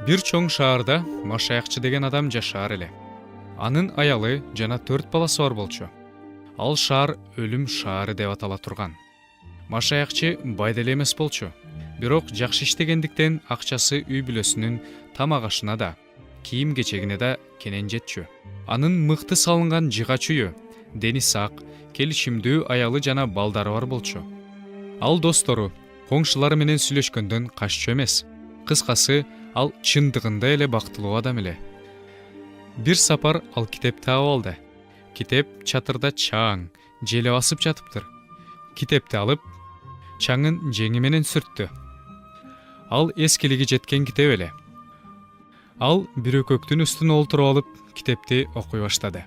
Бир чоң шаарда Машаякчы деген адам жашаар эле. Анын аялы жана 4 баласы бар болчу. Ал шаар өлүм шаары деп атала турган. Машаякчы бай деле эмес болчу. Бирок жакшы иштегендиктен акчасы үй бүлөсүнүн тамак ашына да, кийим кечегине да кенен жетчү. Анын мыкты салынган жыгач үйү, дени сак, келишимдүү аялы жана балдары бар болчу. Ал достору, коңшулары менен сүйлөшкөндөн каччу эмес. Кыскасы, ал чындыгында эле бактылуу адам эле. Бир сапар ал китеп таап алды. Китеп чатырда чаң, желе басып жатыптыр. Китепти алып, чаңын жеңи менен сүрттү. Ал эскилиги жеткен китеп эле. Ал бир өкөктүн үстүнө олтуруп алып, китепти окуй баштады.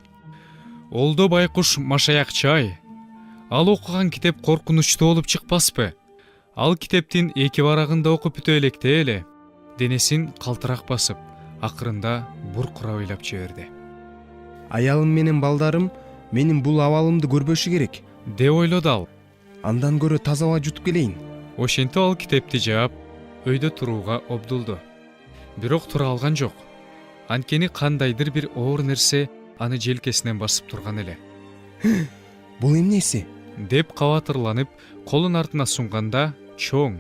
Олдо байкуш Машаякчы ай. Ал окуган китеп коркунучтуу болуп чыкпаспы? Ал китептин эки барагында окуп бүтө электе эле денесин калтырак басып, акырында буркура ыйлап жиберди. Аялым менен балдарым менин бул абалымды көрбөшү керек деп ойлоду ал. Андан көрө таза аба жутуп келейин. Ошентип ал китепти жаап, өйдө турууга обдулду. Бирок тура алган жок. Анткени кандайдыр бир оор нерсе аны желкесинен басып турган эле. Бул эмнеси? Деп кабатырланып, колун артына сунганда, чоң,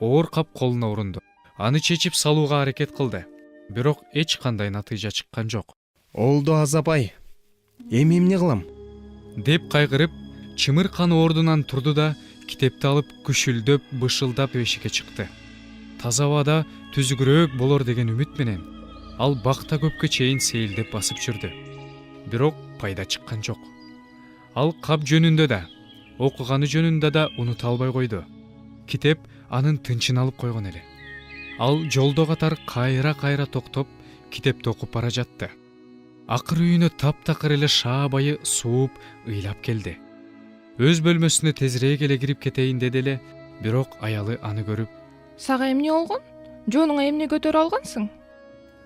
оор кап колуна урунду. Аны чечип салууга аракет кылды. Бирок эч кандай натыйжа чыккан жок. Олдо азапай. Эми эмне кылам? Деп кайгырып, чымыркан ордунан турду да китепти алып күшүлдөп, бышылдап эшикке чыкты. Таза абада түзүгүрөөк болор деген үмүт менен ал бакта көпкө чейин сейилдеп басып жүрдү. Бирок пайда чыккан жок. Ал кап жөнүндө да, окуганы жөнүндө да унута албай койду. Китеп анын тынчын алып койгон эле. Ал жолдо катар кайра токтоп, китепти окуп бара жатты. Акыр үйүнө таптакыр эле шаа байы сууп, ыйлап келди. Өз бөлмөсүнө тезирээк эле кирип кетейин деди эле, бирок аялы аны көрүп: Сага эмне болгон? Жонуңа эмне көтөрүп алгансың?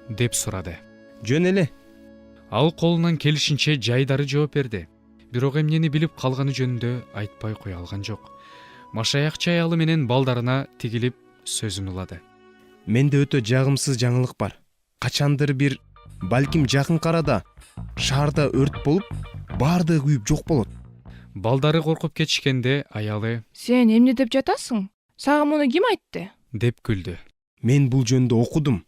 деп сурады. Жөн эле. Ал колунан келишинче жайдары жооп берди. Бирок эмнени билип калганы жөнүндө айтпай кое алган жок. Машаякчы аялы менен балдарына тигилип сөзүн улады. Менде өтө жагымсыз жаңылык бар. Качандыр бир, балким жакынкы арада шаарда өрт болуп, баардыгы күйүп жок болот. Балдары коркуп кетишкенде аялы: Сен эмне деп жатасың? Сага муну ким айтты? деп күлдү. Мен бул жөнүндө окудум.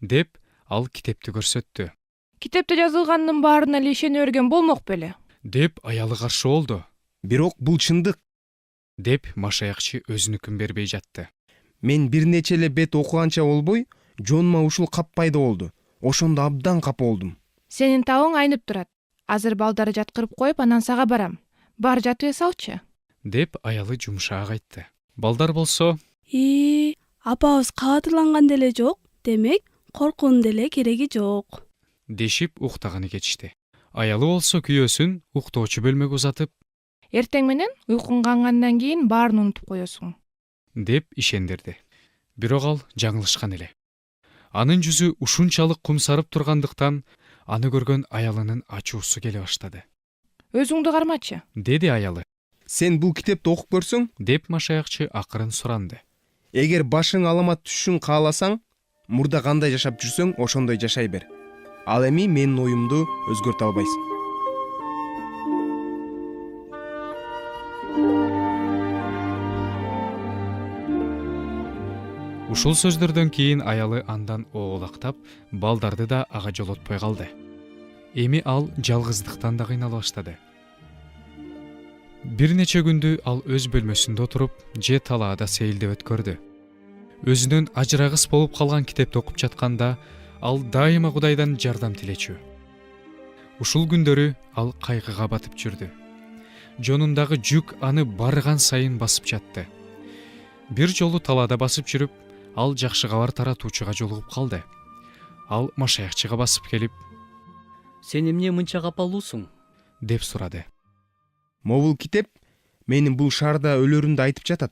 Деп ал китепти көрсөттү. Китепте жазылганынын баарына эле ишене берген болмок беле? Деп аялы каршы болду. Бирок бул чындык. Деп Машаякчы өзүнүкүн бербей жатты. Мен бир нече эле бет окуганча болбой, жонума ушул кап пайда болду. Ошондо абдан капа болдум. Сенин табың айнып турат. Азыр балдарды жаткырып коюп, анан сага барам. Бар жатып салчы. Деп аялы жумшаак айтты. Балдар болсо: Апабыз кабатырланган деле жок, демек коркуунун деле кереги жок. дешип уктаганы кетишти. Аялы болсо күйөөсүн уктоочу бөлмөгө узатып: Эртең менен уйкуң кангандан кийин баарын унутуп коесуң. деп ишендирди. Бирок ал жаңылышкан эле. Анын жүзү ушунчалык кумсарып тургандыктан аны көргөн аялынын ачуусу келе баштады. Өзүңдү кармачы. Деди аялы. Сен бул китепти окуп көрсөң, Деп Машаякчы акырын суранды. эгер башың аламат түшүшүн кааласаң, мурда кандай жашап жүрсөң, ошондой жашай бер. Ал эми менин оюмду өзгөртө албайсың. Ушул сөздөрдөн кийин аялы андан оолактап, балдарды да ага жолотпой калды. Эми ал жалгыздыктан да кыйнала баштады. Бир нече күндү ал өз бөлмөсүндө отуруп, же талаада сейилдеп өткөрдү. Өзүнөн ажырагыс болуп калган китепти окуп жатканда, ал дайыма Кудайдан жардам тилечү. Ушул күндөрү ал кайгыга батып жүрдү. Жонундагы жүк аны барган сайын басып жатты. Бир жолу талаада басып жүрүп, ал жакшы кабар таратуучуга жолугуп калды. Ал Машаякчыга басып келип: Сен эмне мынча капалуусуң? деп сурады. Могул китеп менин бул шаарда өлөрүмдү айтып жатат.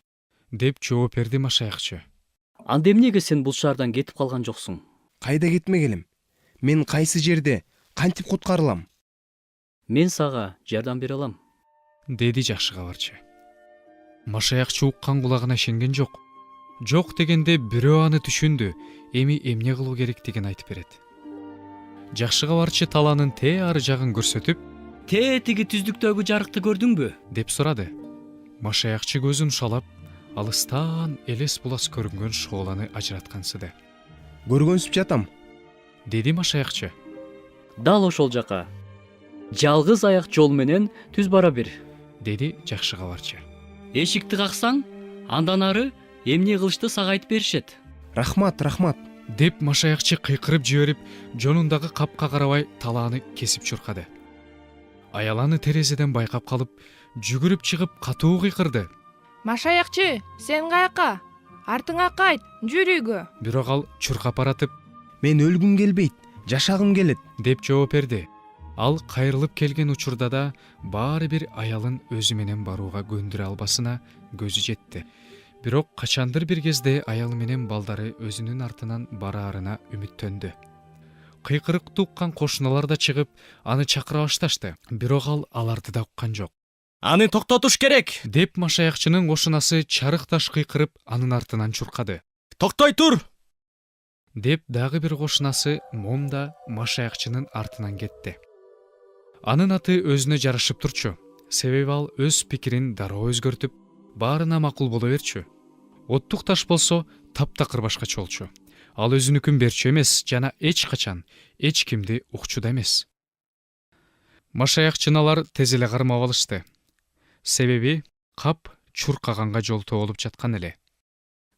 Деп жооп берди Машаякчы. Анда эмнеге сен бул шаардан кетип калган жоксуң? Кайда кетмегилим? Мен кайсы жерде, кантип куткарылам? Мен сага жардам бере алам. Деди жакшы кабарчы. Машаякчы уккан кулагына ишенген жок. жок дегенде бирөө аны түшүндү, эми эмне кылуу керектигин айтып берет. Жакшы кабарчы талаанын тээ ары жагын көрсөтүп, Тиги түздүктөгү жарыкты көрдүңбү? деп сурады. Машаякчы көзүн шалап, алыстан элес булас көрүнгөн шооланы ажыраткансыды. Көргөнсүп жатам. Деди машаякчы. Дал ошол жака. Жалгыз аяк жол менен түз бара бер. Деди жакшы кабарчы. Эшикти каксаң, андан ары эмне кылышты сага айтып беришет. Рахмат, рахмат. Деп машаякчы кыйкырып жиберип, жонундагы капка карабай талааны кесип чуркады. Аял аны терезеден байкап калып, жүгүрүп чыгып катуу кыйкырды. Машаякчы, сен каяка? Артыңа кайт, жүр үйгө. Бирок ал чуркап баратып, Мен өлгүм келбейт, жашагым келет. деп жооп берди. Ал кайрылып келген учурда да баары бир аялын өзү менен барууга көндүрө албасына көзү жетти. Бирок качандыр бир кезде аялы менен балдары өзүнүн артынан бараарына үмүттөндү. Кыйкырыкты уккан кошуналар да чыгып, аны чакыра башташты. Бирок ал аларды да уккан жок. Аны токтотуш керек. Деп машаякчынын кошунасы чарыкташ кыйкырып анын артынан чуркады. Токтой тур. Деп дагы бир кошунасы Мом да машаякчынын артынан кетти. Анын аты өзүнө жарашып турчу. Себеби ал өз пикирин дароо өзгөртүп, баарына макул боло берчү. Оттук таш болсо таптакыр башкача болчу. Ал өзүнүкүн берчү эмес жана эч качан эч кимди укчу да эмес. Машаякчыналар тез эле кармап алышты. Себеби кап чуркаганга жолтоо болуп жаткан эле.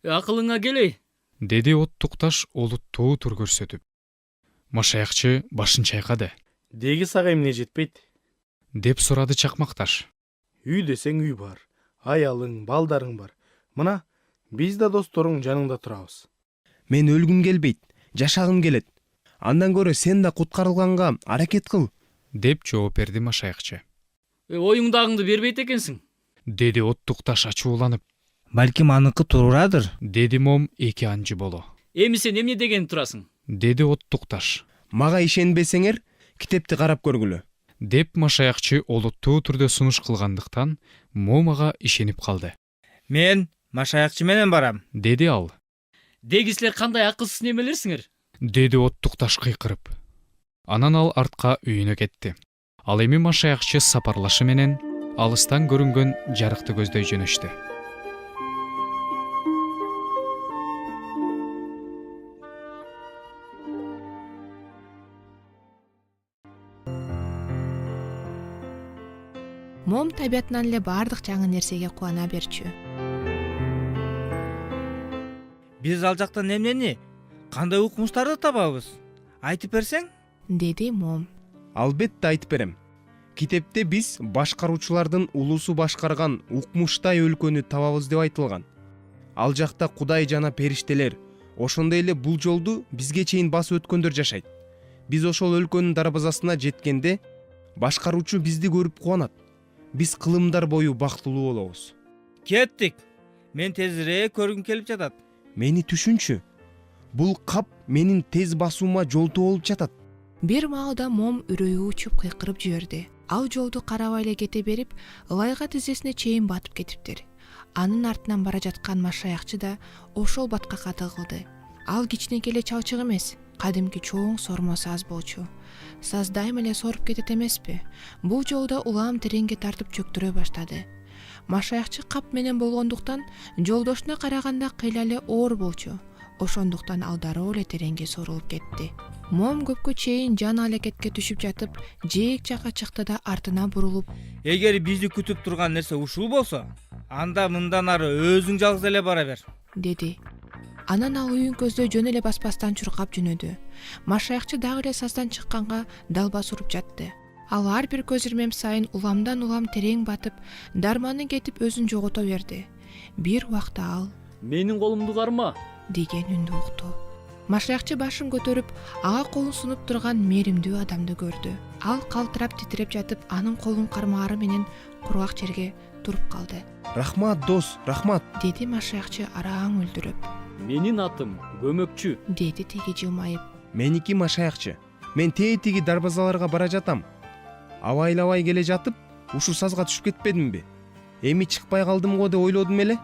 Акылыңа келей. Деди оттук таш олуттуу тур көрсөтүп. Машаякчы башын чайкады. Деги сага эмне жетпейт? Деп сурады чакмак таш. Үй десең үй бар. Аялың, балдарың бар. Мына биз да досторуң жаныңда турабыз. Мен өлгүм келбейт, жашагым келет. Андан көрө сен да куткарылганга аракет кыл. Деп жооп берди машаякчы. Оюңдагыңды бербейт экенсиң. Деди оттук таш ачууланып. Балким аныкы туурадыр. Деди Мом эки анжы боло. Эми сен эмне деген турасың? Деди оттук таш. Мага ишенбесеңер, китепти карап көргүлө. Деп машаякчы олуттуу түрдө сунуш кылгандыктан Мом ага ишенип калды. Мен машаякчы менен барам. Деди ал. Деги силер кандай акылсыз немелерсиңер? Деди оттук таш кыйкырып. Анан ал артка үйүнө кетти. Ал эми машаякчы сапарлашы менен алыстан көрүнгөн жарыкты көздөй жөнөштү. Мом табиятынан эле баардык жаңы нерсеге кубана берчү. Биз ал жактан эмнени, кандай укмуштарды табабыз? Айтып берсең? Деди Мом. Албетте айтып берем. Китепте биз башкаруучулардын улусу башкарган укмуштай өлкөнү табабыз деп айтылган. Ал жакта Кудай жана периштелер, ошондой эле бул жолду бизге чейин басып өткөндөр жашайт. Биз ошол өлкөнүн дарбазасына жеткенде башкаруучу бизди көрүп кубанат. Биз кылымдар бою бактылуу болобуз. Кеттик. Мен тезирээк көргүм келип жатат. Мени түшүнчү. Бул кап менин тез басуума жолтоо болуп жатат. Бир маалда Мом үрөйү учуп кыйкырып жиберди. Ал жолду карабай эле кете берип, ылайга тизесине чейин батып кетиптир. Анын артынан бара жаткан машаякчы да ошол батка каты кылды. Ал кичинекей эле чалчык эмес, кадимки чоң сормо саз болчу. Саз дайыма эле соруп кетет эмеспи? Бул жолда улам тереңге тартып чөктүрө баштады. Машаякчы кап менен болгондуктан жолдошуна караганда кыйла эле оор болчу. Ошондуктан ал дароо эле тереңге сорулуп кетти. Мом көпкө чейин жан алакетке түшүп жатып, жээк жакка чыкты да артына бурулуп, Эгер бизди күтүп турган нерсе ушул болсо, анда мындан ары өзүң жалгыз эле бара бер. деди. Анан ал үйүн көздөй жөн эле баспастан чуркап жөнөдү. Машаякчы дагы эле саздан чыкканга далбас уруп жатты. Ал ар бир көз ирмем сайын уламдан улам терең батып, дарманы кетип өзүн жогото берди. Бир убакта ал Менин колумду карма. деген үндү укту. Машаякчы башын көтөрүп, ага колун сунуп турган мээримдүү адамды көрдү. Ал калтырап титиреп жатып, анын колун кармаары менен кургак жерге туруп калды. Рахмат дос, рахмат. Деди машаякчы араң өлдүрүп. Менин атым Көмөкчү. Деди теги жылмайып. Меники машаякчы. Мен тиги дарбазаларга бара жатам. Абайлабай келе жатып, ушу сазга түшүп кетпедимби? Эми чыкпай калдым го деп ойлодум эле.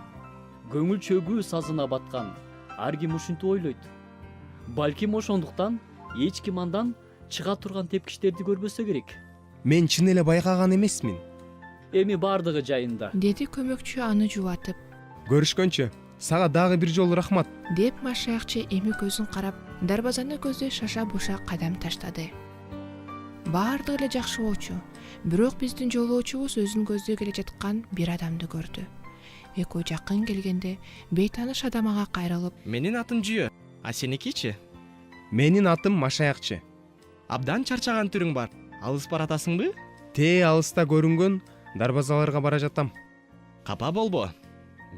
көңүл чөгүү сазына баткан. Ар ким ушинтип ойлойт. Балким ошондуктан эч ким андан чыга турган тепкичтерди көрбөсө керек. Мен чын эле байкаган эмесмин. Эми бардыгы жайында. деди көмөкчү аны жубатып. Көрүшкөнчө, сага дагы бир жолу рахмат. Деп машаякчы эми көзүн карап, дарбазаны көздөй шаша буша кадам таштады. Баардыгы эле жакшы болчу, бирок биздин жолоочубуз өзүн көздөй келе жаткан бир адамды көрдү. Экөө жакын келгенде бейтаныш адам ага кайрылып, Менин атым Жүйө, а сеникичи? Менин атым Машаякчы. Абдан чарчаган түрүң бар. Алыс баратасыңбы? Алыста көрүнгөн дарбазаларга бара жатам. Капа болбо.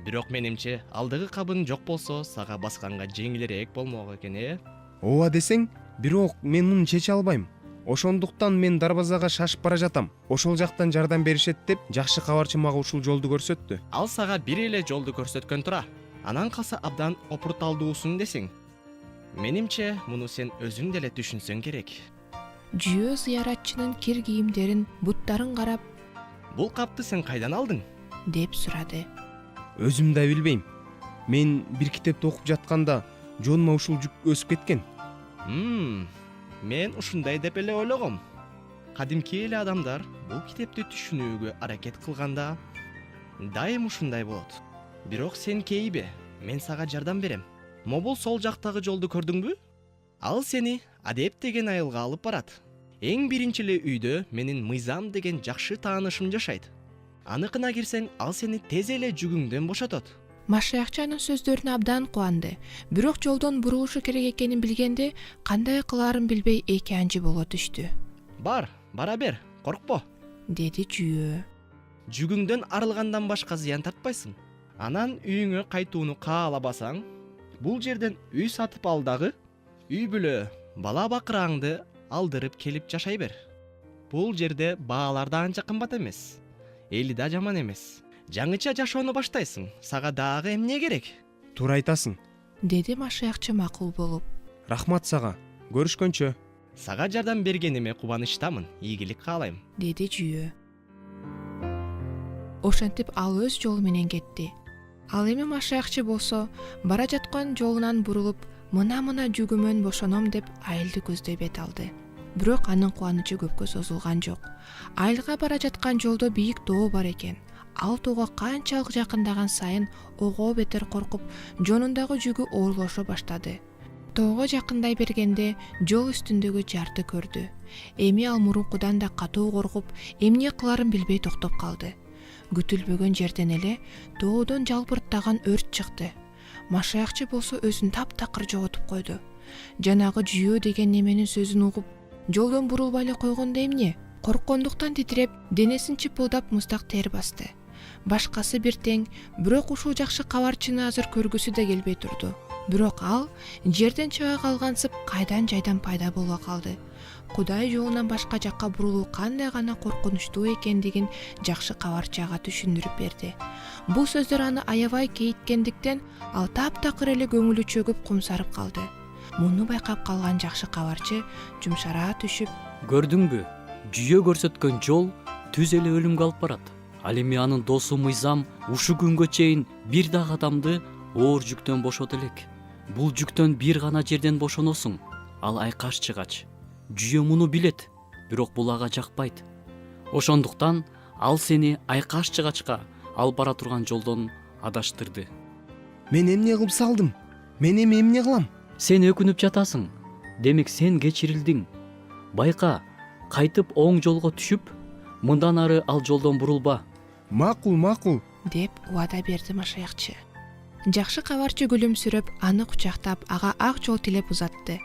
Бирок менимче алдыгы кабын жок болсо, сага басканга жеңилирээк болмок экен, Ооба десең, бирок мен муну чече албайм. Ошондуктан мен дарбазага шашып бара жатам. Ошол жактан жардам беришет деп жакшы кабарчы мага ушул жолду көрсөттү. Ал сага бир эле жолду көрсөткөн тура. Анан калса абдан опурталдуусун десең. Менимче муну сен өзүң деле түшүнсөң керек. Жүйө зыяратчынын кир кийимдерин, буттарын карап, Бул капты сен кайдан алдың? деп сурады. Өзүм да билбейм. Мен бир китепти окуп жатканда жонума ушул жүк өсүп кеткен. Мен ушундай деп эле ойлогом. Кадимки эле адамдар бул китепти түшүнүүгө аракет кылганда дайым ушундай болот. Бирок сен кейбе, мен сага жардам берем. Мобул сол жактагы жолду көрдүңбү? Ал сени Адеп деген айылга алып барат. Эң биринчи эле үйдө менин Мыйзам деген жакшы таанышым жашайт. Аныкына кирсең, ал сени тез эле жүгүңдөн бошотот. Машаякчы анын сөздөрүнө абдан кубанды. Бирок жолдон бурулушу керек экенин билгенде, кандай кылаарын билбей эки анжы боло түштү. Бара бер, коркпо. Деди Жүйө. Жүгүңдөн арылгандан башка зыян тартпайсың. Анан үйүңө кайтууну каалабасаң, бул жерден үй сатып ал дагы, үй бүлө, бала бакыраңды алдырып келип жашай бер. Бул жерде баалар да анча кымбат эмес. Эли да жаман эмес. Жаңыча жашоону баштайсың. Сага дагы эмне керек? Туура айтасың. Деди Машаякчы макул болуп. Рахмат сага. Көрүшкөнчө. Сага жардам бергениме кубанычтамын. Ийгилик каалайм. Деди Жүйө. Ошентип ал өз жолу менен кетти. Ал эми Машаякчы болсо, бара жаткан жолунан бурулуп, мына жүгүмөн бошоном деп айылды көздөй бет алды. Бирок анын кубанычы көпкө созулган жок. Айылга бара жаткан жолдо бийик тоо бар экен. Ал тоого канчалык жакындаган сайын ого бетер коркуп, жонундагы жүгү оорлошо баштады. Тоого жакындай бергенде жол үстүндөгү жарды көрдү. Эми ал мурункудан да катуу коркуп, эмне кыларын билбей токтоп калды. Күтүлбөгөн жерден эле тоодон жалбырттаган өрт чыкты. Машаякчы болсо өзүн таптакыр жоготуп койду. Жанагы Жүйө деген неменин сөзүн угуп, жолдон бурулбай эле койгондо эмне? Корккондуктан титиреп, денесин чыпылдап муздак тер басты. Башкасы бир тең, бирок ушул жакшы кабарчыны азыр көргүсү да келбей турду. Бирок ал жерден чыга калгансып кайдан жайдан пайда боло калды. Кудай жолунан башка жакка бурулуу кандай гана коркунучтуу экендигин жакшы кабарчы ага түшүндүрүп берди. Бул сөздөр аны аябай кейиткендиктен ал таптакыр эле көңүлү чөгүп кумсарып калды. Муну байкап калган жакшы кабарчы жумшара түшүп, Көрдүңбү? Жүйө көрсөткөн жол түз эле өлүмгө алып барат. Ал эми анын досу Мыйзам ушу күнгө чейин бир дагы адамды оор жүктөн бошот элек. Бул жүктөн бир гана жерден бошоносуң. Ал айкаш чыгач. Жүйө муну билет, бирок бул ага жакпайт. Ошондуктан ал сени айкаш чыгачка ал бара турган жолдон адаштырды. Мен эмне кылып салдым? Мен эми эмне кылам? Сен өкүнүп жатасың. Демек сен кечирилдиң. Байка, кайтып оң жолго түшүп, мындан ары ал жолдон бурулба. Макул. деп убада берди Машаякчы. Жакшы кабарчы күлүмсүрөп, аны кучактап, ага ак жол тилеп узатты.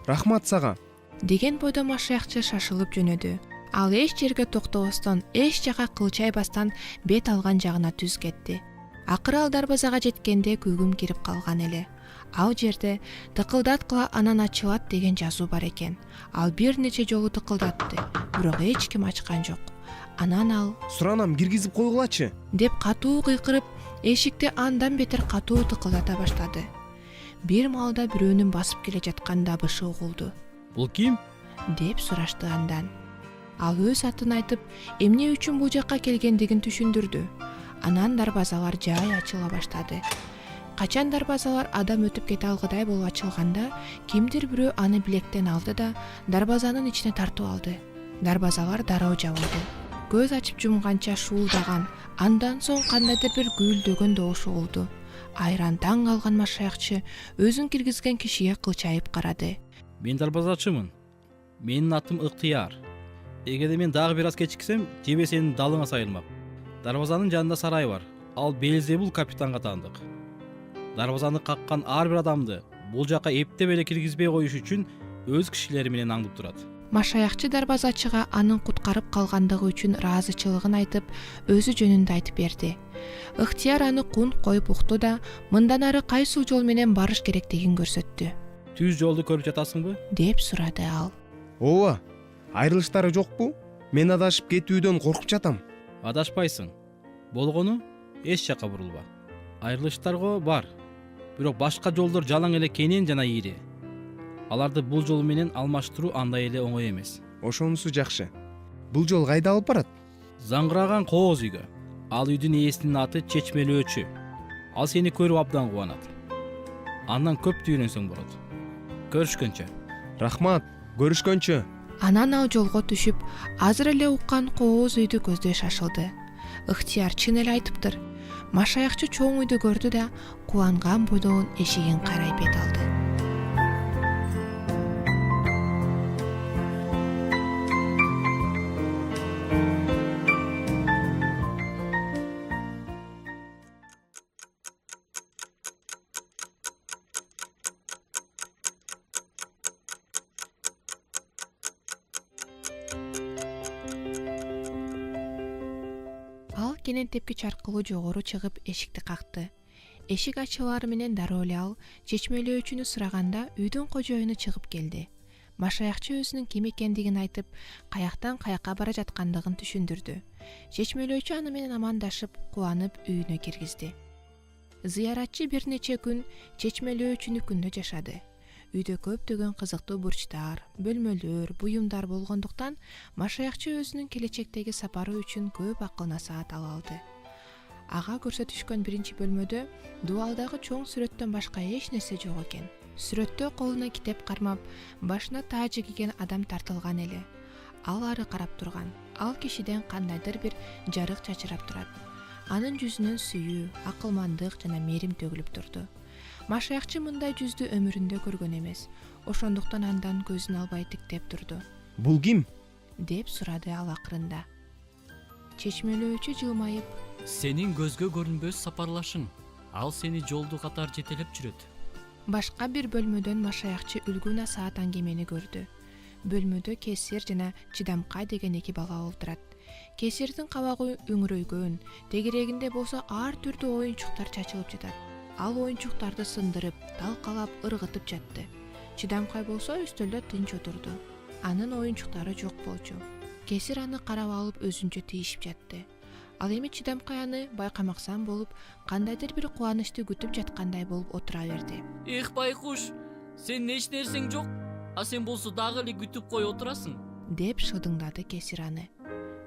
Рахмат сага. Деген бойдо Машаякчы шашылып жөнөдү. Ал эч жерге токтобостон, эч жака кылчайбастан бет алган жагына түз кетти. Акыры ал дарбазага жеткенде күгүм кирип калган эле. Ал жерде тыкылдаткыла анан ачылат деген жазуу бар экен. Ал бир нече жолу тыкылдатты, бирок эч ким ачкан жок. Анан ал Суранам киргизип койгулачы. деп катуу кыйкырып, эшикти андан бетер катуу тыкылдата баштады. Бир маалда бирөөнүн басып келе жаткан дабышы угулду. Бул ким? деп сурашты андан. Ал өз атын айтып, эмне үчүн бул жакка келгендигин түшүндүрдү. Анан дарбазалар жай ачыла баштады. Качан дарбазалар адам өтүп кете алгыдай болуп ачылганда, кимдир бирөө аны билектен алды да дарбазанын ичине тартып алды. Дарбазалар дароо жабылды. Көз ачып жумганча шуулдаган, андан соң кандайдыр бир гүйлдөгөн добуш угулду. Айран таң калган машаякчы өзүн киргизген кишиге кылчайып карады. Мен дарбазачымын. Менин атым Ыктыяр. Эгерде мен дагы бир аз кечиксем, жебе сенин далыңа сайылмак. Дарбазанын жанында сарай бар. Ал Белзебул капитанга таандык. Дарбазаны каккан ар бир адамды бул жака эптеп эле киргизбей коюш үчүн өз кишилери менен аңдып турат. Машаякчы дарбазачыга анын куткарып калгандыгы үчүн ыраазычылыгын айтып, өзү жөнүндө айтып берди. Ыктыяр аны кун коюп укту да, мындан ары кайсыл жол менен барыш керектигин көрсөттү. Түз жолду көрүп жатасыңбы? Деп сурады ал. Ооба, айрылыштары жокпу? Мен адашып кетүүдөн коркуп жатам. Адашпайсың. Болгону эч жака бурулба. Айрылыштарго бар. Бирок башка жолдор жалаң эле кенен жана ийри. Аларды бул жол менен алмаштыруу андай эле оңой эмес. Ошонусу жакшы. Бул жол кайда алып барат? Заңгыраган кооз үйгө. Ал үйдүн ээсинин аты Чечмелөөчү. Ал сени көрүп абдан кубанат. Андан көптү үйрөнсөң болот. Көрүшкөнчө. Рахмат, көрүшкөнчө. Анан ал жолго түшүп, азыр эле уккан кооз үйдү көздөй шашылды. Ыктыяр чын эле айтыптыр. Машаякчы чоң үйдү көрдү да, кубанган бойдон эшигин карай бет алды. Ал кенен тепкич аркылуу жогору чыгып эшикти какты. Эшик ачылары менен дароо эле ал Чечмелөөчүнү сураганда үйдүн кожоюну чыгып келди. Машаякчы өзүнүн ким экендигин айтып, каяктан каяка бара жаткандыгын түшүндүрдү. Чечмелөөчү аны менен амандашып, кубанып үйүнө киргизди. Зыяратчы бир нече күн Чечмелөөчүнүкүндө жашады. Үйдө көптөгөн кызыктуу бурчтар, бөлмөлөр, буюмдар болгондуктан машаякчы өзүнүн келечектеги сапары үчүн көп акыл насаат ала алды. Ага көрсөтүшкөн биринчи бөлмөдө дубалдагы чоң сүрөттөн башка эч нерсе жок экен. Сүрөттө колуна китеп кармап, башына таажы кийген адам тартылган эле. Ал ары карап турган. Ал кишиден кандайдыр бир жарык чачырап турат. Анын жүзүнөн сүйүү, акылмандык жана мээрим төгүлүп турду. Машаякчы мындай жүздү өмүрүндө көргөн эмес. Ошондуктан андан көзүн албай тиктеп турду. Бул ким? Деп сурады ал акырында. Чечмелөөчү жылмайып, Сенин көзгө көрүнбөс сапарлашың. Ал сени жолду катар жетелеп жүрөт. башка бир бөлмөдөн машаякчы Үлгүна саат аңгемени көрдү. Бөлмөдө Кесир жана Чыдамкай деген эки бала отурат. Кесирдин кабагы үңүрөйгөн, тегерегинде болсо ар түрдүү оюнчуктар чачылып жатат. Ал оюнчуктарды сындырып, талкалап, ыргытып жатты. Чыдамкай болсо үстөлдө тынч отурду. Анын оюнчуктары жок болчу. Кесир аны карап алып өзүнчө тийишип жатты. Ал эми Чыдамкай аны байкамаксан болуп, кандайдыр бир кубанычты күтүп жаткандай болуп отура берди. Эх байкуш, сен эч нерсең жок, а сен болсо дагы эле күтүп кой отурасың. Деп шыдыңдады Кесир аны.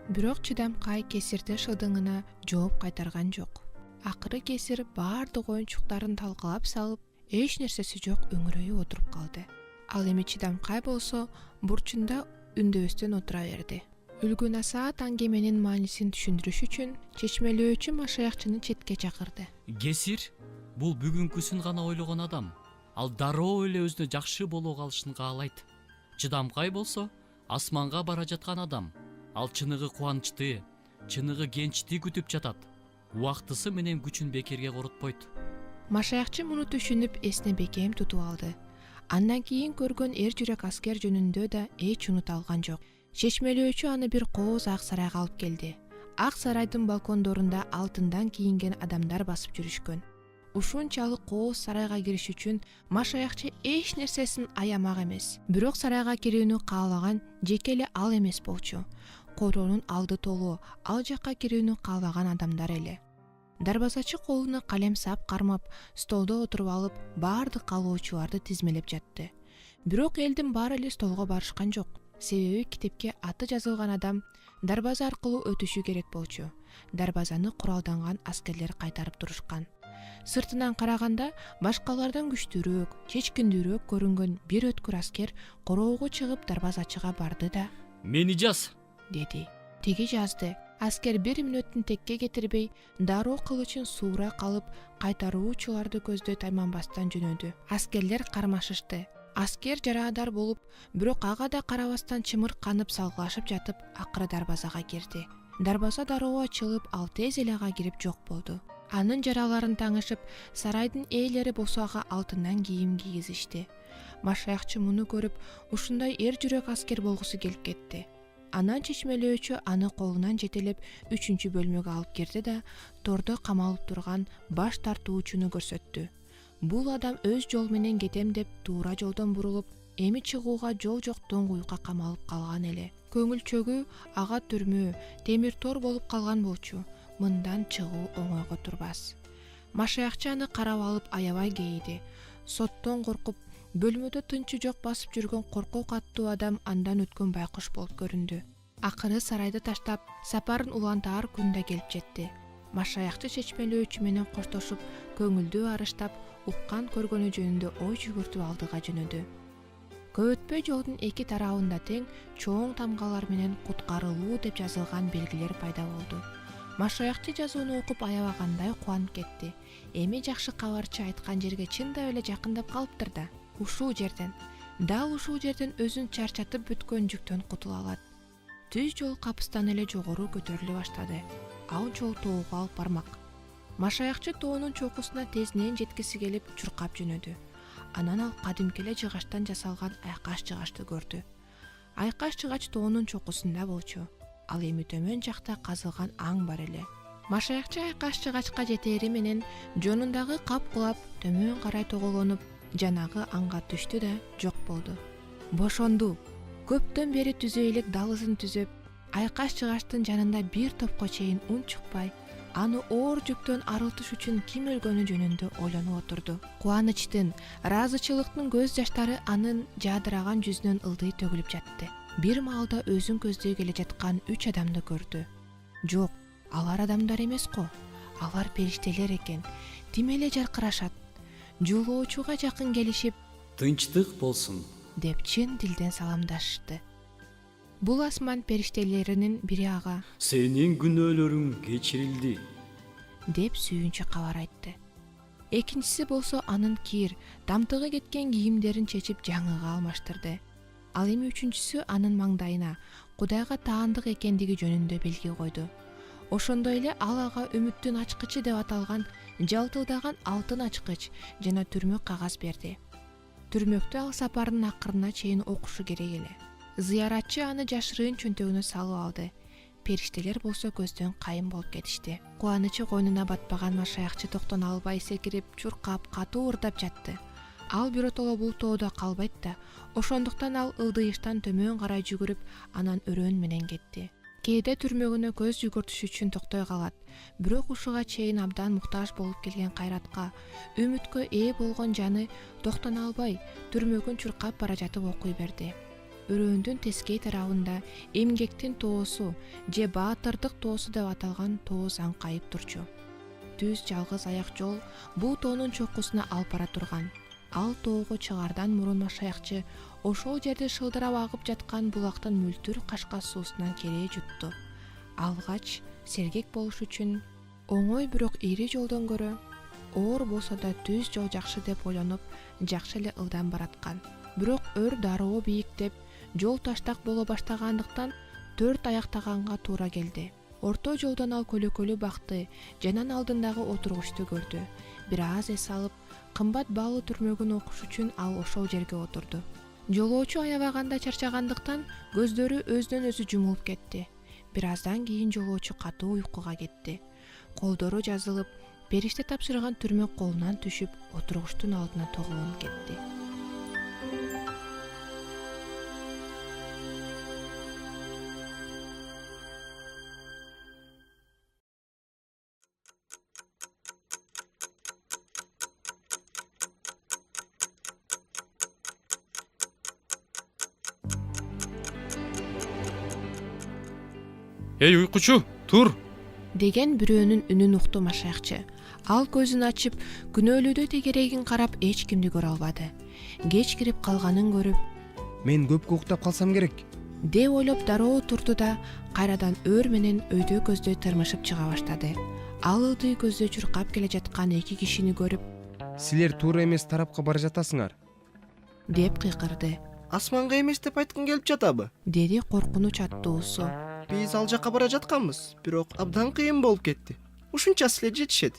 Бирок Чыдамкай Кесирдин шыдыңына жооп кайтарган жок. Акыры Кесир баардык оюнчуктарын талкалап салып, эч нерсеси жок өңүрөйүп отуруп калды. Ал эми Чыдамкай болсо бурчунда үндөбөстөн отура берди. Үлгүна саат аңгеменин маанисин түшүндүрүш үчүн Чечмелөөчү машаякчыны четке чакырды. Кесир бул бүгүнкүсүн гана ойлогон адам. Ал дароо эле өзүнө жакшы болуп калышын каалайт. Чыдамкай болсо асманга бара жаткан адам. Ал чыныгы кубанычты, чыныгы кенчти күтүп жатат. Убактысы менен күчүн бекерге коротпойт. Машаякчы муну түшүнүп эсине бекем тутуп алды. Андан кийин көргөн эр жүрөк аскер жөнүндө да эч унута алган жок. Чечмелөөчү аны бир кооз ак сарайга алып келди. Ак сарайдын балкондорунда алтындан кийинген адамдар басып жүрүшкөн. Ушунчалык кооз сарайга кириш үчүн машаякчы эч нерсесин аямак эмес. Бирок сарайга кирүүнү каалаган жеке эле ал эмес болчу. Короонун алды толуу, ал жакка кирүүнү каалаган адамдар эле. Дарбазачы колуна калем сап кармап, столдо отуруп алып, баардык каалоочуларды тизмелеп жатты. Бирок элдин баары эле столго барышкан жок. себеби китепке аты жазылган адам дарбаза аркылуу өтүшү керек болчу. Дарбазаны куралданган аскерлер кайтарып турушкан. Сыртынан караганда башкалардан күчтүүрөөк, чечкиндүүрөөк көрүнгөн бир өткүр аскер короого чыгып дарбазачыга барды да Мени жаз. деди. Тиги жазды. Аскер 1 мүнөттүн текке кетирбей, дароо кылычын суура калып, кайтаруучуларды көздөй тайманбастан жөнөдү. Аскерлер кармашышты. Аскер жараадар болуп, бирок ага да карабастан чымыр канып салгылашып жатып, акыры дарбазага кирди. Дарбаза дароо ачылып, ал тез эле ага кирип жок болду. Анын жараларын таңышып, сарайдын ээлери болсо ага алтындан кийим кийгизишти. Машаякчы муну көрүп, ушундай эр жүрөк аскер болгусу келип кетти. Анан чечмелөөчү аны колунан жетелеп 3 бөлмөгө алып кирди да тордо камалып турган баш тартуучуну көрсөттү. Бул адам өз жол менен кетем деп туура жолдон бурулуп, эми чыгууга жол жоктон куюкка камалып калган эле. Көңүлчөгү ага түрмө, темир тор болуп калган болчу. Мындан чыгуу оңойго турбас. Машаякчы аны карап алып аябай кейиди. Соттон коркуп, бөлмөдө тынчы жок басып жүргөн коркок аттуу адам андан өткөн байкуш болуп көрүндү. Акыры сарайды таштап, сапарын улантаар күн да келип жетти. Машаякчы чечмелөөчү менен коштошуп, көңүлдүү арыштап, уккан көргөнү жөнүндө ой жүгүртүп алдыга жөнөдү. Көп өтпөй жолдун эки тарабында тең чоң тамгалар менен куткарылуу деп жазылган белгилер пайда болду. Машаякчы жазууну окуп аябагандай кубанып кетти. Эми жакшы кабарчы айткан жерге чындап эле жакындап калыптыр да. Ушул жерден, дал ушул жерден өзүн чарчатып бүткөн жүктөн кутула алат. Түз жол капыстан эле жогору көтөрүлө баштады. Ал жол тоого алып бармак. Машаякчы тоонун чокусуна тезинен жеткиси келип чуркап жөнөдү. Анан ал кадимки эле жыгачтан жасалган айкаш жыгачты көрдү. Айкаш жыгач тоонун чокусунда болчу. Ал эми төмөн жакта казылган аң бар эле. Машаякчы айкаш жыгачка жетери менен жонундагы кап-кулап төмөн карай тоголонуп, жанагы аңга түштү да жок болду. Бошонду. Көптөн бери түзөй элек далысын түзөп, айкаш жыгачтын жанында бир топко чейин ун чыкпай, аны оор жүктөн арылтыш үчүн ким өлгөнү жөнүндө ойлонуп отурду. Кубанычтын, ыраазычылыктын көз жаштары анын жаадыраган жүзүнөн ылдый төгүлүп жатты. Бир маалда өзүн көздөй келе жаткан 3 адамды көрдү. Жок, алар адамдар эмес го. Алар периштелер экен. Тим эле жаркырашат. Жолоочуга жакын келишип, Тынчтык болсун. деп чын дилден саламдашты. Бул асман периштелеринин бири ага Сенин күнөөлөрүң кечирилди. деп сүйүнчү кабар айтты. Экинчиси болсо анын кир, тамтыгы кеткен кийимдерин чечип жаңыга алмаштырды. Ал эми үчүнчүсү анын маңдайына Кудайга таандык экендиги жөнүндө белги койду. Ошондой эле ал ага үмүттүн ачкычы деп аталган жалтылдаган алтын ачкыч жана түрмөк кагаз берди. Түрмөктү ал сапарынын акырына чейин окушу керек эле. Зыяратчы аны жашырын чөнтөгүнө салып алды. Периштелер болсо көздөн кайын болуп кетишти. Кубанычы койнуна батпаган машаякчы токтоно албай секирип, чуркап, катуу ырдап жатты. Ал биротоло бул тоодо калбайт да, ошондуктан ал ылдыйыштан төмөн карай жүгүрүп, анан өрөөн менен кетти. Кээде түрмөгүнө көз жүгүртүш үчүн токтой калат, бирок ушуга чейин абдан муктаж болуп келген кайратка, үмүткө ээ болгон жаны токтоно албай, түрмөгүн чуркап бара жатып окуй берди. Өрөөндүн тескей тарабында эмгектин тоосу же баатырдык тоосу деп аталган тоо аңкайып турчу. Түз жалгыз аяк жол бул тоонун чокусуна алып бара турган. Ал тоого чыгардан мурун машаякчы ошол жерде шылдырап агып жаткан булактын мүлтүр кашка суусунан керээ жутту. Алгач сергек болуш үчүн оңой бирок ири жолдон көрө оор болсо да түз жол жакшы деп ойлонуп, жакшы эле ылдам бараткан. Бирок өр дароо бийиктеп, жол таштак боло баштагандыктан 4 аяктаганга туура келди. Орто жолдон ал көлөкөлүү бакты, жанан алдындагы отургучту көрдү. Бир аз эс алып, кымбат баалуу түрмөгүн окуш үчүн ал ошол жерге отурду. Жолоочу аябаганда чарчагандыктан көздөрү өзүнөн өзү жумулуп кетти. Бир аздан кийин жолоочу катуу уйкуга кетти. Колдору жазылып, периште тапшырган түрмөк колунан түшүп, отургучтун алдына тоголонуп кетти. эй уйкучу, тур! деген бирөөнүн үнүн укту машаякчы. Ал көзүн ачып, күнөөлүүдө тегерегин карап эч кимди көрө албады. Кеч кирип калганын көрүп, мен көп уктап калсам керек. деп ойлоп дароо турду да кайрадан өр менен өйдө көздөй тырмышып чыга баштады. Ал ылдый көздө чуркап келе жаткан эки кишини көрүп, Силер туура эмес тарапка бара жатасыңар. деп кыйкырды. Асманга эмес деп айткың келип жатабы? Деди коркунуч аттуусу. Биз ал жака бара жатканбыз, бирок абдан кыйын болуп кетти. Ушунча силер жетишет.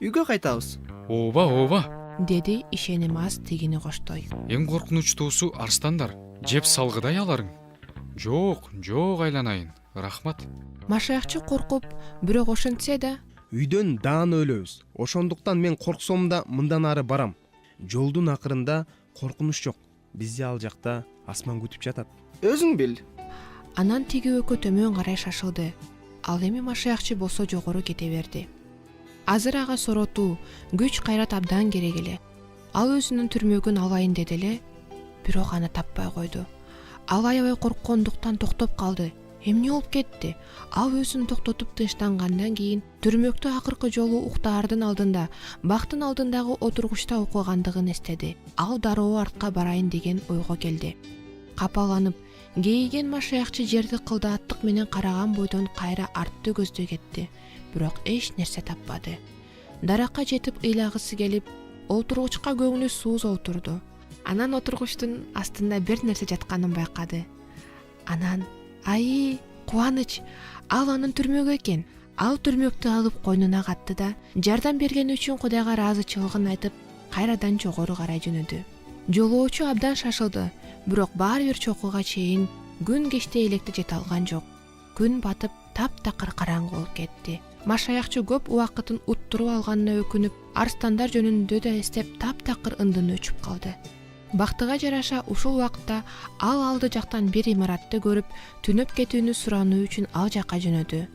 Үйгө кайтабыз. Ооба, Деди ишеним аз тигини коштой. эң коркунучтуусу арстандар. Жеп салгыдай аларың. Жок, айланайын. Рахмат. Машаякчы коркуп, бирок ошентсе да, Үйдөн даана өлөбүз. Ошондуктан мен корксом да мындан ары барам. Жолдун акырында коркунуч жок. Бизди ал жакта асман күтүп жатат. Өзүң бил. анан тиги экөө төмөн карай шашылды. Ал эми машаякчы болсо жогору кете берди. Азыр ага соротуу, күч кайрат абдан керек эле. Ал өзүнүн түрмөгүн алайын деди эле, бирок аны таппай койду. Ал аябай корккондуктан токтоп калды. Эмне болуп кетти? Ал өзүн токтотуп тынчтангандан кийин түрмөктө акыркы жолу уктаардын алдында, бактын алдындагы отургучта окугандыгын эстеди. Ал дароо артка барайын деген ойго келди. Капаланып, кейиген машаякчы жерди кылдааттык менен караган бойдон кайра артты көздөй кетти, бирок эч нерсе таппады. Даракка жетип ыйлагысы келип, отургучка көңүлү сууз отурду. Анан отургучтун астында бир нерсе жатканын байкады. Анан ай, кубаныч, ал анын түрмөгү экен. Ал түрмөктү алып койнуна катты да, жардам бергени үчүн Кудайга ыраазычылыгын айтып, кайрадан жогору карай жөнөдү. Жолоочу абдан шашылды, бирок баары бир чокуга чейин күн кечте электе жете алган жок. Күн батып, таптакыр караңгы болуп кетти. Машаякчы көп убакытын уттуруп алганына өкүнүп, арстандар жөнүндө да эстеп таптакыр ындыны өчүп калды. Бактыга жараша ушул убакытта ал алды жактан бир имаратты көрүп, түнөп кетүүнү сурануу үчүн ал жакка жөнөдү.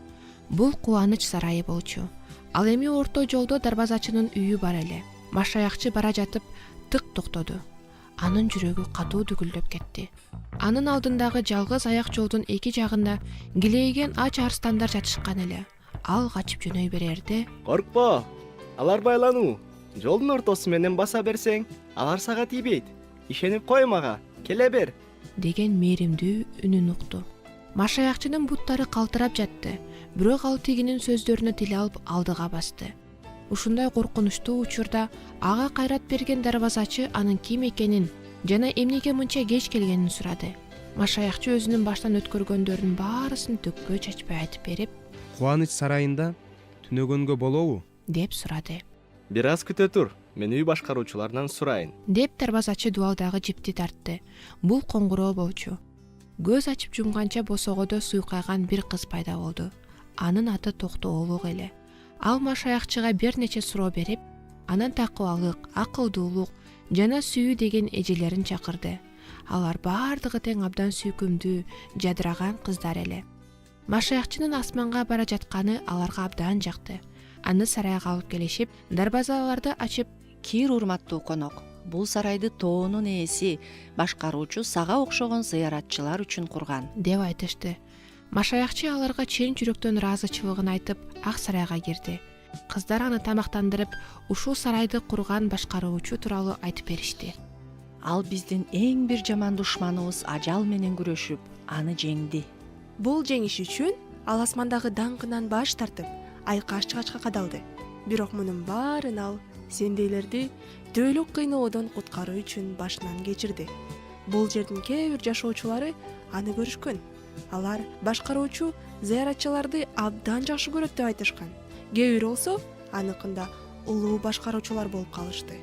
Бул Кубаныч сарайы болчу. Ал эми орто жолдо дарбазачынын үйү бар эле. Машаякчы бара жатып тык токтоду. Анын жүрөгү катуу дүгүлдөп кетти. Анын алдындагы жалгыз аяк жолдун эки жагында килейген ач арстандар жатышкан эле. Ал качып жөнөй берерде, Коркпо. Алар байлануу. Жолдун ортосу менен баса берсең, алар сага тийбейт. Ишенип кой мага. Келе бер. деген мээримдүү үнүн укту. Машаякчынын буттары калтырап жатты, бирок ал тигинин сөздөрүнө тил алып алдыга басты. Ушундай коркунучтуу учурда ага кайрат берген дарбазачы анын ким экенин жана эмнеге мынча кеч келгенин сурады. Машаякчы өзүнүн баштан өткөргөндөрүнүн баарысын төкпөй чачпай айтып берип, Кубаныч сарайында түнөгөнгө болобу? деп сурады. Бир аз күтө тур. Мен үй башкаруучуларынан сурайын. Деп дарбазачы дубалдагы жипти тартты. Бул коңгуроо болчу. Көз ачып жумганча босогодо суйкайган бир кыз пайда болду. Анын аты Токтоолук эле. Ал машаякчыга бир нече суроо берип, анан такыбалык, акылдуулук жана сүйүү деген эжелерин чакырды. Алар баардыгы тең абдан сүйкүмдүү, жадыраган кыздар эле. Машаякчынын асманга бара жатканы аларга абдан жакты. Аны сарайга алып келишип, дарбазаларды ачып, Кир урматтуу конок, бул сарайды тоонун ээси, башкаруучу сага окшогон зыяратчылар үчүн курган. деп айтышты. Машаякчы аларга чын жүрөктөн ыраазычылыгын айтып, ак сарайга кирди. Кыздар аны тамактандырып, ушул сарайды курган башкаруучу тууралуу айтып беришти. Ал биздин эң бир жаман душманыбыз ажал менен күрөшүп, аны жеңди. Бул жеңиш үчүн ал асмандагы даңкынан баш тартып, айкаш чыгачка кадалды. Бирок мунун баарын ал сендейлерди дөөлүк кыйноодон куткаруу үчүн башынан кечирди. Бул жердин кээ бир жашоочулары аны көрүшкөн. Алар башкаруучу зыяратчыларды абдан жакшы көрөт деп айтышкан. Кээ бир болсо аныкында улуу башкаруучулар болуп калышты.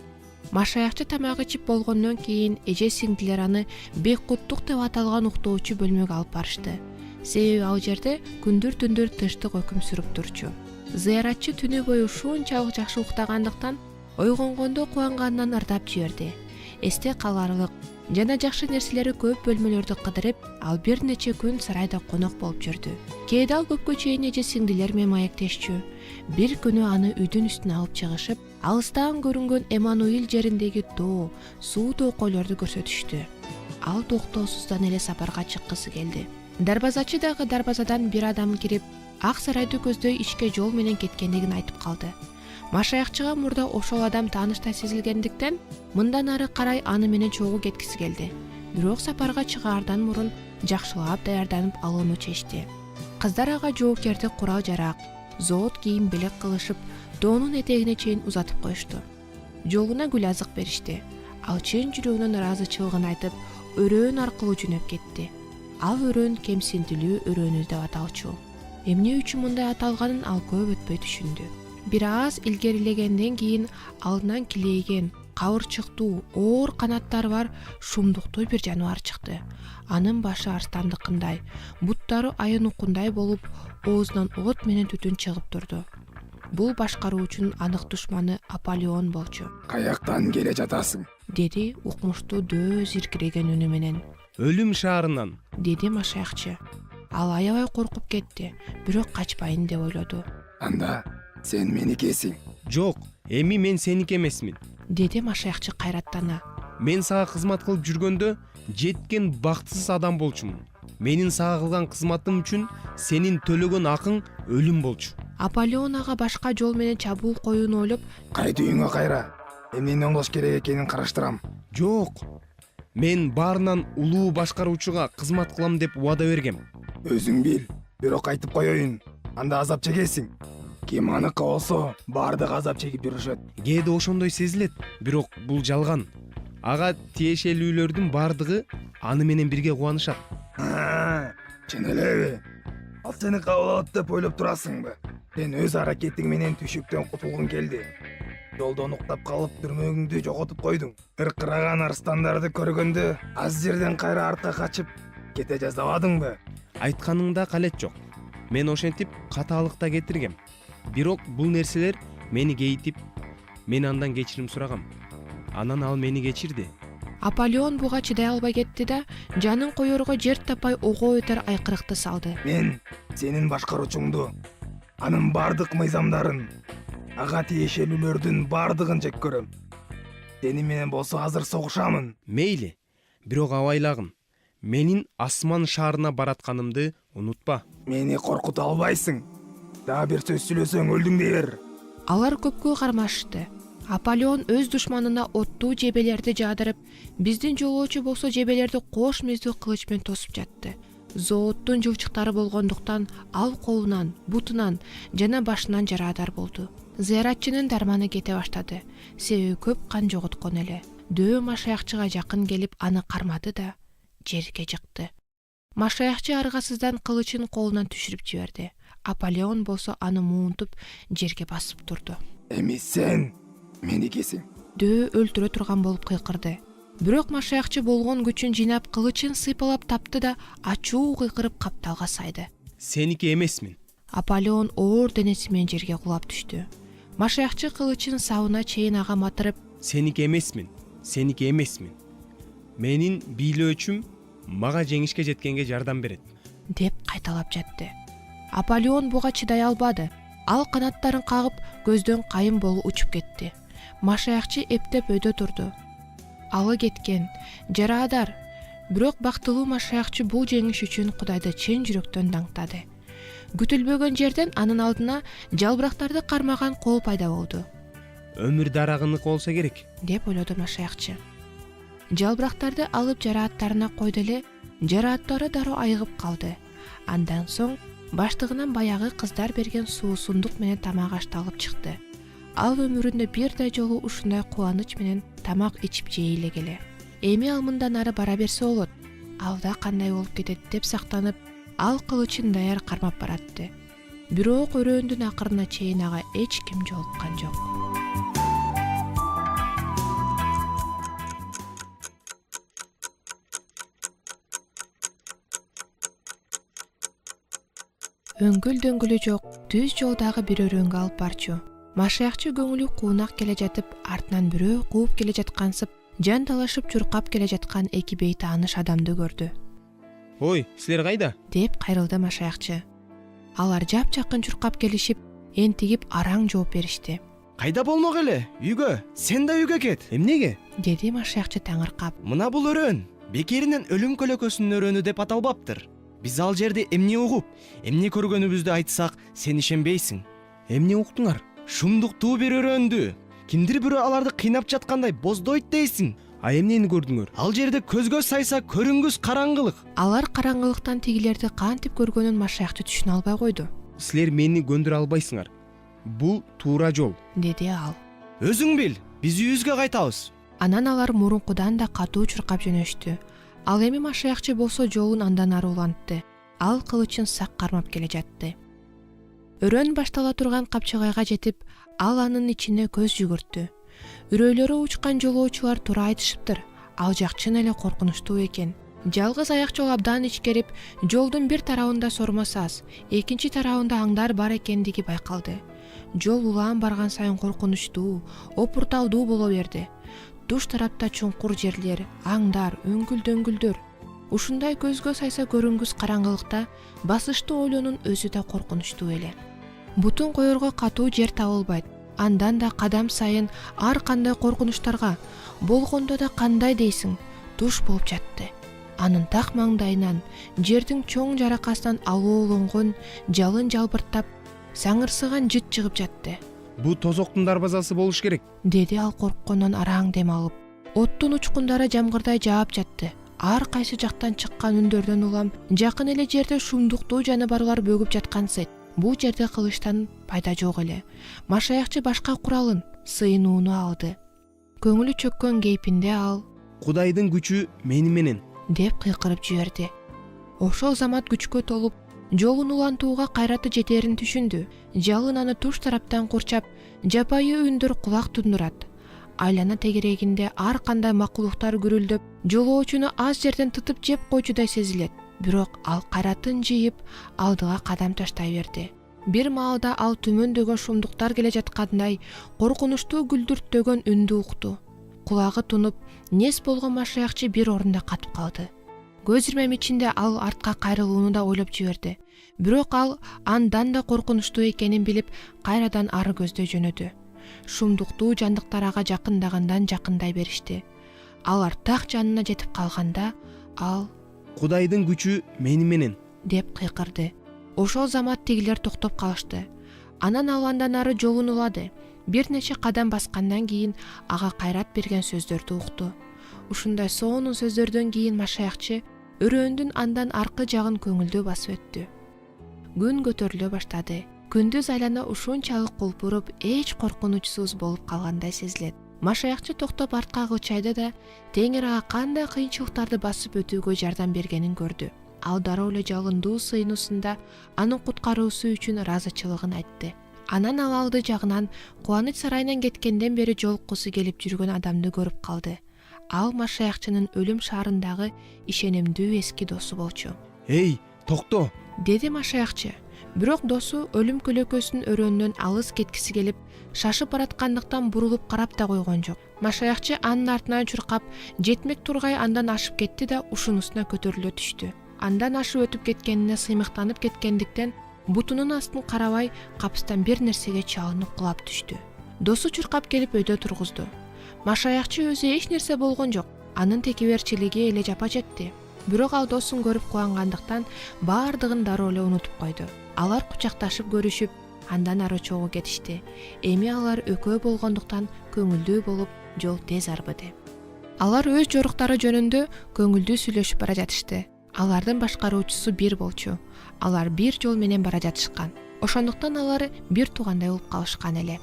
Машаякчы тамак ичип болгондон кийин эже сиңдилер аны Беккуттук деп аталган уктоочу бөлмөгө алып барышты. Себеби ал жерде күндүр-түндүр тынчтык өкүм сүрүп турчу. Зыяратчы түнү бою ушунчалык жакшы уктагандыктан ойгонгондо кубанганынан ырдап жиберди. Эсте каларлык жана жакшы нерселери көп бөлмөлөрдү кыдырып, ал бир нече күн сарайда конок болуп жүрдү. Кээде ал көпкө чейин эже сиңдилер менен маектешчү. Бир күнү аны үйдүн үстүнө алып чыгышып, алыстан көрүнгөн Эммануил жериндеги тоо, суу токойлорду көрсөтүштү. Ал токтоосуздан эле сапарга чыккысы келди. дарбазачы дагы дарбазадан бир адам кирип ак сарайды көздөй ичке жол менен кеткендигин айтып калды. Машаякчыга мурда ошол адам тааныштай сезилгендиктен мындан ары карай аны менен чогуу кеткиси келди. Бирок сапарга чыгаардан мурун жакшылап даярданып алууну чечти. Кыздар ага жоопкердик курал жарак, зоот кийим белек кылышып, доонун этегине чейин узатып коюшту. Жолуна гүл азык беришти. Ал чын жүрөгүнөн ыраазычылыгын айтып, өрөөн аркылуу жөнөп кетти. Ал өрөөн кемсинтилүү өрөөнү деп аталчу. Эмне үчүн мындай аталганын ал көп өтпөй түшүндү. Бир аз илгерилегенден кийин алдынан килейген, кабырчыктуу, оор канаттары бар шумдуктуу бир жаныбар чыкты. Анын башы арстандыкындай, буттары айын укундай болуп, оозунан от менен түтүн чыгып турду. Бул башкаруучунун анык душманы Аполеон болчу. Каяктан келе жатасың? Деди укмуштуу дөз иркиреген үнү менен. Өлүм шаарынан, Деди машаякчы. Ал аябай коркуп кетти, бирок качпайын деп ойлоду. Анда сен меникесиң. Жок, эми мен сеники эмесмин. Деди машаякчы кайраттана. Мен сага кызмат кылып жүргөндө жеткен бактысыз адам болчумун. Менин сага кылган кызматым үчүн сенин төлөгөн акың өлүм болчу. Аполеон ага башка жол менен чабуул коюуну ойлоп, Кайт үйүңө кайра. Эмнени оңдош керек экенин караштырам. Жок, мен баарынан улуу башкаруучуга кызмат кылам деп убада бергем. Өзүң бил, бирок айтып коеюн. Анда азап чегесиң. Ким аныкы болсо, баардык азап чегип жүрүшөт. Кээде ошондой сезилет, бирок бул жалган. Ага тиешелүүлөрдүн баардыгы аны менен бирге кубанышат. Чын элеби? Ал сени кабыл алат деп ойлоп турасыңбы? Сен өз аракетиң менен түшүктөн кутулгуң келди. Жолдон уктап калып дүрмөгүңдү жоготуп койдуң. Ыркыраган арстандарды көргөндө аз жерден кайра артка качып кете жаздабадыңбы? Айтканыңда калет жок. Мен ошентип катаалыкта кетиргем. Бирок бул нерселер мени кейитип, мен андан кечирим сурагам. Анан ал мени кечирди. Аполеон буга чыдай албай кетти да, жанын коерго жер таппай ого өтөр айкырыкты салды. Мен сенин башкаруучуңду, анын бардык мыйзамдарын, ага тиешелүүлөрдүн бардыгын жек көрөм. Сени менен болсо азыр согушамын. Мейли, бирок абайлагын. Менин асман шаарына баратканымды унутпа. Мени коркута албайсың. Дагы бир сөз сүйлөсөң өлдүң дей бер. Алар көпкө кармашты. Аполеон өз душманына оттуу жебелерди жаадырып, биздин жолоочу болсо жебелерди кош мезгил кылыч менен тосуп жатты. Зооттун жылчыктары болгондуктан ал колунан, бутунан жана башынан жарадар болду. Зыяратчынын дарманы кете баштады. Себеби көп кан жоготкон эле. Дөө машаякчыга жакын келип аны кармады да жерге жыкты. Машаякчы аргасыздан кылычын колунан түшүрүп жиберди. Аполеон болсо аны муунтуп жерге басып турду. Эми сен меникесиң. Дөө өлтүрө турган болуп кыйкырды. Бирок машаякчы болгон күчүн жыйнап кылычын сыйпалап тапты да ачуу кыйкырып капталга сайды. Сеники эмесмин. Аполеон оор денеси менен жерге кулап түштү. Машаякчы кылычын сабына чейин ага матырып, Сеники эмесмин. Сеники эмесмин. Менин бийлөөчүм мага жеңишке жеткенге жардам берет, деп кайталап жатты. Аполеон буга чыдай албады. Ал канаттарын кагып, көздөн кайын болуп учуп кетти. Машаякчы эптеп өйдө турду. Алы кеткен, жарадар. Бирок бактылуу машаякчы бул жеңиш үчүн Кудайды чын жүрөктөн даңктады. Күтүлбөгөн жерден анын алдына жалбырактарды кармаган кол пайда болду. Өмүр дарагынык болсо керек, деп ойлоду машаякчы. Жалбырактарды алып жарааттарына койду эле, жарааттары дароо айыгып калды. Андан соң баштыгынан баягы кыздар берген суусундук менен тамак ашты алып чыкты. Ал өмүрүндө бир да жолу ушундай кубаныч менен тамак ичип жей элегеле. Эми ал мындан ары бара берсе болот. Алда кандай болуп кетет деп сактанып, ал кылычын даяр кармап баратты. Бирок өрөөндүн акырына чейин ага эч ким жолуккан жок. Өңгүл дөңгүлү жок, түз жолдагы бир өрөөнгө алып барчу. Машаякчы көңүлү куунак келе жатып, артынан бирөө кууп келе жаткансып, жан талашып чуркап келе жаткан эки бейтааныш адамды көрдү. Ой, силер кайда? Деп кайрылды машаякчы. Алар жапжакын чуркап келишип, энтигип араң жооп беришти. Кайда болмок эле? Үйгө. Сен да үйгө кет. Эмнеге? Деди машаякчы таңыркап. Мына бул өрөөн бекеринен өлүм көлөкөсүнүн өрөөнү деп аталбаптыр. Биз ал жерде эмне угуп, эмне көргөнүбүздү айтсак, сен ишенбейсиң. Эмне уктуңар? Шумдуктуу бир өрөөндү. Кимдир бирөө аларды кыйнап жаткандай боздойт дейсиң. А эмнени көрдүңөр? Ал жерде көзгө сайса көрүнгүс караңгылык. Алар караңгылыктан тигилерди кантип көргөнүн машаякчы түшүнө албай койду. Силер мени көндүрө албайсыңар. Бул туура жол. Деди ал. Өзүң бил, биз үйүбүзгө кайтабыз. Анан алар мурункудан да катуу чуркап жөнөштү. Ал эми машаякчы болсо жолун андан ары улантты. Ал кылычын сак кармап келе жатты. Өрөөн баштала турган капчыгайга жетип, ал анын ичине көз жүгүрттү. Үрөйлөрү учкан жолоочулар туура айтышыптыр. Ал жак чын эле коркунучтуу экен. Жалгыз аяк жол абдан ичкерип, жолдун бир тарабында сормос аз, экинчи тарабында аңдар бар экендиги байкалды. Жол улаан барган сайын коркунучтуу, опурталдуу боло берди. Туш тарапта чуңкур жерлер, аңдар, өңгүл-дөңгүлдөр. Ушундай көзгө сайса көрүнгүс караңгылыкта басыштуу ойлонун өзү да коркунучтуу эле. Бутун коерго катуу жер табылбайт. Андан да кадам сайын ар кандай коркунучтарга, болгондо да кандай дейсиң, туш болуп жатты. Анын так маңдайынан, жердин чоң жаракасынан алоолонгон, жалын жалбырттап, саңырсыган жыт чыгып жатты. Бул тозоктун дарбазасы болуш керек. Деди ал корккондон араң дем алып. Оттун учкундары жамгырдай жаап жатты. Ар кайсы жактан чыккан үндөрдөн улам жакын эле жерде шумдуктуу жаныбарлар бөгүп жаткансыйт. Бул жерде кылычтан пайда жок эле. Машаякчы башка куралын, сыйынууну алды. Көңүлү чөккөн кейпинде ал Кудайдын күчү мени менен деп кыйкырып жиберди. Ошол замат күчкө толуп, жолун улантууга кайраты жетерин түшүндү. Жалын аны туш тараптан курчап, жапайы үндөр кулак тундурат. Айлана тегерегинде ар кандай макулуктар гүрүлдөп, жолоочуну аз жерден тытып жеп койчудай сезилет. Бирок ал кайратын жыйып, алдыга кадам таштай берди. Бир маалда ал түмөндөгө шумдуктар келе жаткандай коркунучтуу гүлдүрттөгөн үндү укту. Кулагы тунуп, нес болгон машаякчы бир орунда катып калды. Көз ирмем ичинде ал артка кайрылууну да ойлоп жиберди. Бирок ал андан да коркунучтуу экенин билип, кайрадан ары көздөй жөнөдү. Шумдуктуу жандыктар ага жакындагандан жакындай беришти. Алар так жанына жетип калганда, ал Кудайдын күчү мени менен деп кыйкырды. Ошол замат тигилер токтоп калышты. Анан ал андан ары жолун улады. Бир нече кадам баскандан кийин ага кайрат берген сөздөрдү укту. Ушундай сонун сөздөрдөн кийин машаякчы өрөөндүн андан аркы жагын көңүлдүү басып өттү. Күн көтөрүлө баштады. Күндүз айлана ушунчалык кулпуруп, эч коркунучсуз болуп калгандай сезилет. Машаякчы токтоп артка кылчайды да, Теңир ага кандай кыйынчылыктарды басып өтүүгө жардам бергенин көрдү. Ал дароо эле жалындуу сыйынуусунда анын куткаруусу үчүн ыраазычылыгын айтты. Анан ал алды жагынан Кубаныч сарайынан кеткенден бери жолуккусу келип жүргөн адамды көрүп калды. Ал машаякчынын өлүм шаарындагы ишенимдүү эски досу болчу. Эй, токто! Деди машаякчы. Бирок досу өлүм көлөкөсүн өрөөнүнөн алыс кеткиси келип, шашып бараткандыктан бурулуп карап да койгон жок. Машаякчы анын артынан чуркап, жетмек тургай андан ашып кетти да ушунусуна көтөрүлө түштү. Андан ашып өтүп кеткенине сыймыктанып кеткендиктен бутунун астын карабай капыстан бир нерсеге чалынып кулап түштү. Досу чуркап келип өйдө тургузду. Машаякчы өзү эч нерсе болгон жок. Анын текеберчилиги эле жапа жетти. Бирок ал досун көрүп кубангандыктан баардыгын дароо эле унутуп койду. Алар кучакташып көрүшүп, андан ары чогуу кетишти. Эми алар экөө болгондуктан көңүлдүү болуп, жол тез арбыды. Алар өз жоруктары жөнүндө көңүлдүү сүйлөшүп бара жатышты. Алардын башкаруучусу бир болчу. Алар бир жол менен бара жатышкан. Ошондуктан алар бир туугандай болуп калышкан эле.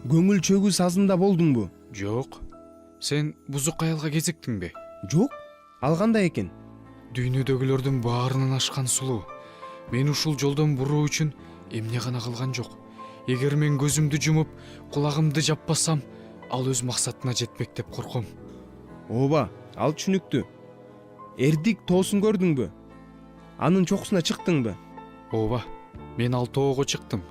Көңүл чөгүү сазында болдуңбу? Жок. Сен бузук аялга кезиктиңби? Жок. Ал кандай экен? Дүйнөдөгүлөрдүн баарынан ашкан сулуу. Мен ушул жолдон буруу үчүн эмне гана кылган жок. Эгер мен көзүмдү жумуп, кулагымды жаппасам, ал өз максатына жетпек деп корком. Ооба, ал түшүнүктүү. Эрдик тоосун көрдүңбү? Анын чокусуна чыктыңбы? Ооба, мен ал тоого чыктым.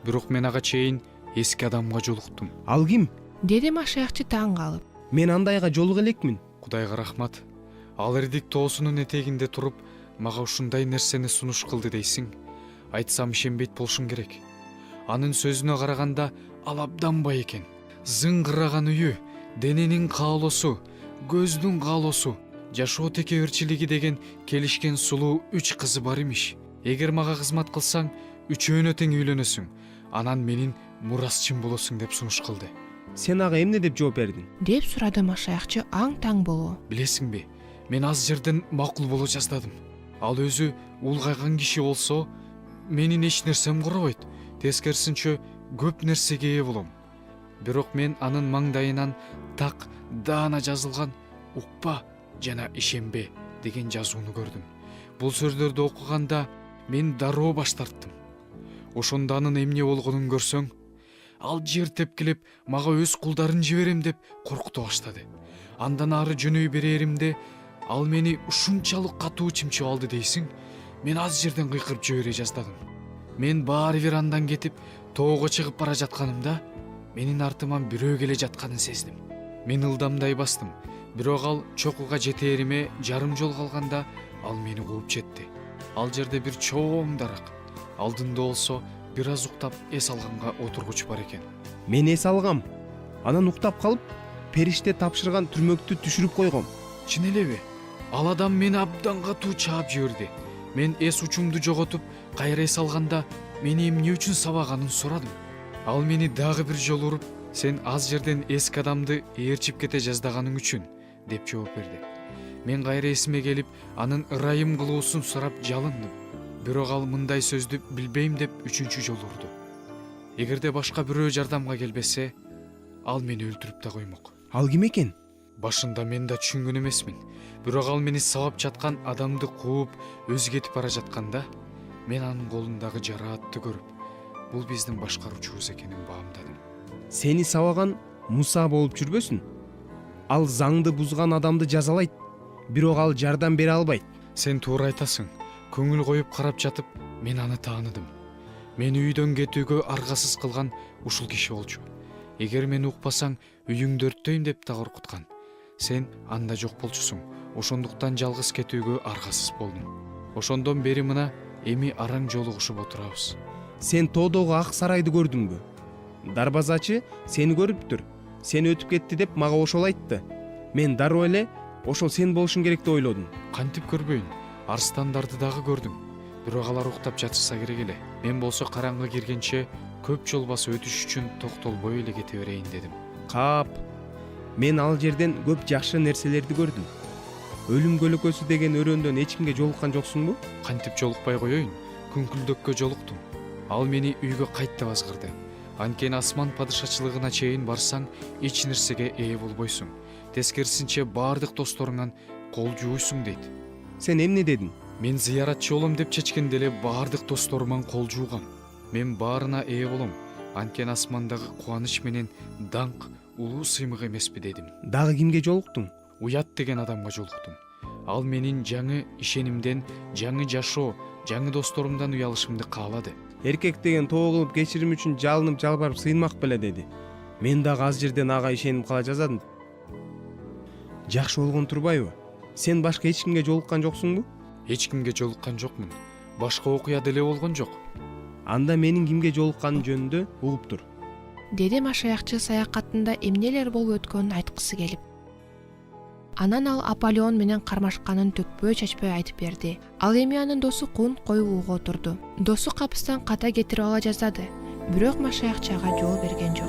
Бирок мен ага чейин эски адамга жолуктум. Ал ким? Деди машаякчы таң калып. Мен андайга жолуга элекмин. Кудайга рахмат. Ал эрдик тоосунун этегинде туруп, мага ушундай нерсени сунуш кылды дейсиң. Айтсам ишенбейт болушуң керек. Анын сөзүнө караганда ал абдан бай экен. Зыңгыраган үйү, дененин каалоосу, көздүн каалоосу, жашоо текебирчилиги деген келишкен сулуу 3 кызы бар имиш. Эгер мага кызмат кылсаң, үчөөнө тең үйлөнөсүң, анан менин мурасчым болосуң деп сунуш кылды. Сен ага эмне деп жооп бердиң? деп сурады машаякчы аң-таң болуп. Билесиңби, мен аз жерден макул боло жаздадым. Ал өзү улгайган киши болсо, менин эч нерсем курабайт. Тескерисинче көп нерсеге ээ болом. Бирок мен анын маңдайынан так даана жазылган «укпа жана ишенбе» деген жазууну көрдүм. Бул сөздөрдү окуганда мен дароо баш тарттым. Ошондо анын эмне болгонун көрсөң, ал жер тепкилеп мага өз кулдарын жиберем деп коркута баштады. Андан ары жөнөй береримде ал мени ушунчалык катуу чимчип алды дейсиң, мен аз жерден кыйкырып жибере жаздадым. Мен баары бир андан кетип тоого чыгып бара жатканымда менин артыман бирөө келе жатканын сездим. Мен ылдамдай бастым, бирок ал чокуга жетериме жарым жол калганда ал мени кууп жетти. Ал жерде бир чоң дарак, алдында болсо бир аз уктап эс алганга отургуч бар экен. Мен эс алгам. Анан уктап калып, периште тапшырган түрмөктү түшүрүп койгом. Чын элеби? Ал адам мени абдан катуу чаап жиберди. Мен эс учумду жоготуп, кайра эс алганда мени эмне үчүн сабаганын сурадым. Ал мени дагы бир жолу уруп, сен аз жерден эски адамды ээрчип кете жаздаганың үчүн деп жооп берди. Мен кайра эсиме келип, анын ырайым кылуусун сурап жалындым. Бирок ал мындай сөздү билбейм деп 3-чү жолу урду. Эгерде башка бирөө жардамга келбесе, ал мени өлтүрүп да коймок. Ал ким экен? Башында мен да түшүнгөн эмесмин. Бирок ал мени сабап жаткан адамды кууп өзү кетип бара жатканда, мен анын колундагы жараатты көрүп, бул биздин башкаруучубуз экенин баамдадым. Сени сабаган Муса болуп жүрбөсүн? Ал заңды бузган адамды жазалайт, бирок ал жардам бере албайт. Сен туура айтасың. Көңүл коюп карап жатып, мен аны тааныдым. Мени үйдөн кетүүгө аргасыз кылган ушул киши болчу. Эгер мени укпасаң, үйүңдү өрттөйм деп да коркуткан. Сен анда жок болчусуң. Ошондуктан жалгыз кетүүгө аргасыз болдум. Ошондон бери мына эми араң жолугушуп отурабыз. Сен тоодогу ак сарайды көрдүңбү? Дарбазачы сени көрүптүр. Сен өтүп кетти деп мага ошол айтты. Мен дароо эле ошол сен болушуң керек деп ойлодум. Кантип көрбөйүн? Арстандарды дагы көрдүм. Бирок алар уктап жатышса керек эле. Мен болсо караңгы киргенче көп жол басып өтүш үчүн токтолбой эле кете берейин дедим. Кап. Мен ал жерден көп жакшы нерселерди көрдүм. Өлүм көлөкөсү деген өрөөндөн эч кимге жолуккан жоксуңбу? Кантип жолукпай коеюн? Күңкүлдөккө жолуктум. Ал мени үйгө кайт деп азгырды. Анткени асман падышачылыгына чейин барсаң, эч нерсеге ээ болбойсуң. Тескерисинче баардык досторуңан кол жууйсуң дейт. Сен эмне дедиң? Мен зыяратчы болом деп чечкенде эле баардык досторуман кол жуугам. Мен баарына ээ болом. Анткени асмандагы кубаныч менен даңк улуу сыймык эмеспи дедим. Дагы кимге жолуктуң? Уят деген адамга жолуктум. Ал менин жаңы ишенимден, жаңы жашоо, жаңы досторумдан уялышымды каалады. Эркек деген тоо кылып кечирим үчүн жалынып жалбарып сыйынмак беле деди. Мен дагы аз жерден ага ишенип кала жаздадым. Жакшы болгон турбайбы? Сен башка эч кимге жолуккан жоксуңбу? Эч кимге жолуккан жокмун. Башка окуя деле болгон жок. Анда менин кимге жолукканым жөнүндө угуп тур. деди машаякчы саякатында эмнелер болуп өткөнүн айткысы келип. Анан ал Аполлон менен кармашканын төкпөй чачпай айтып берди. Ал эми анын досу кун коюлууга отурду. Досу капыстан ката кетирип ала жаздады. Бирок машаякчага жол берген жок.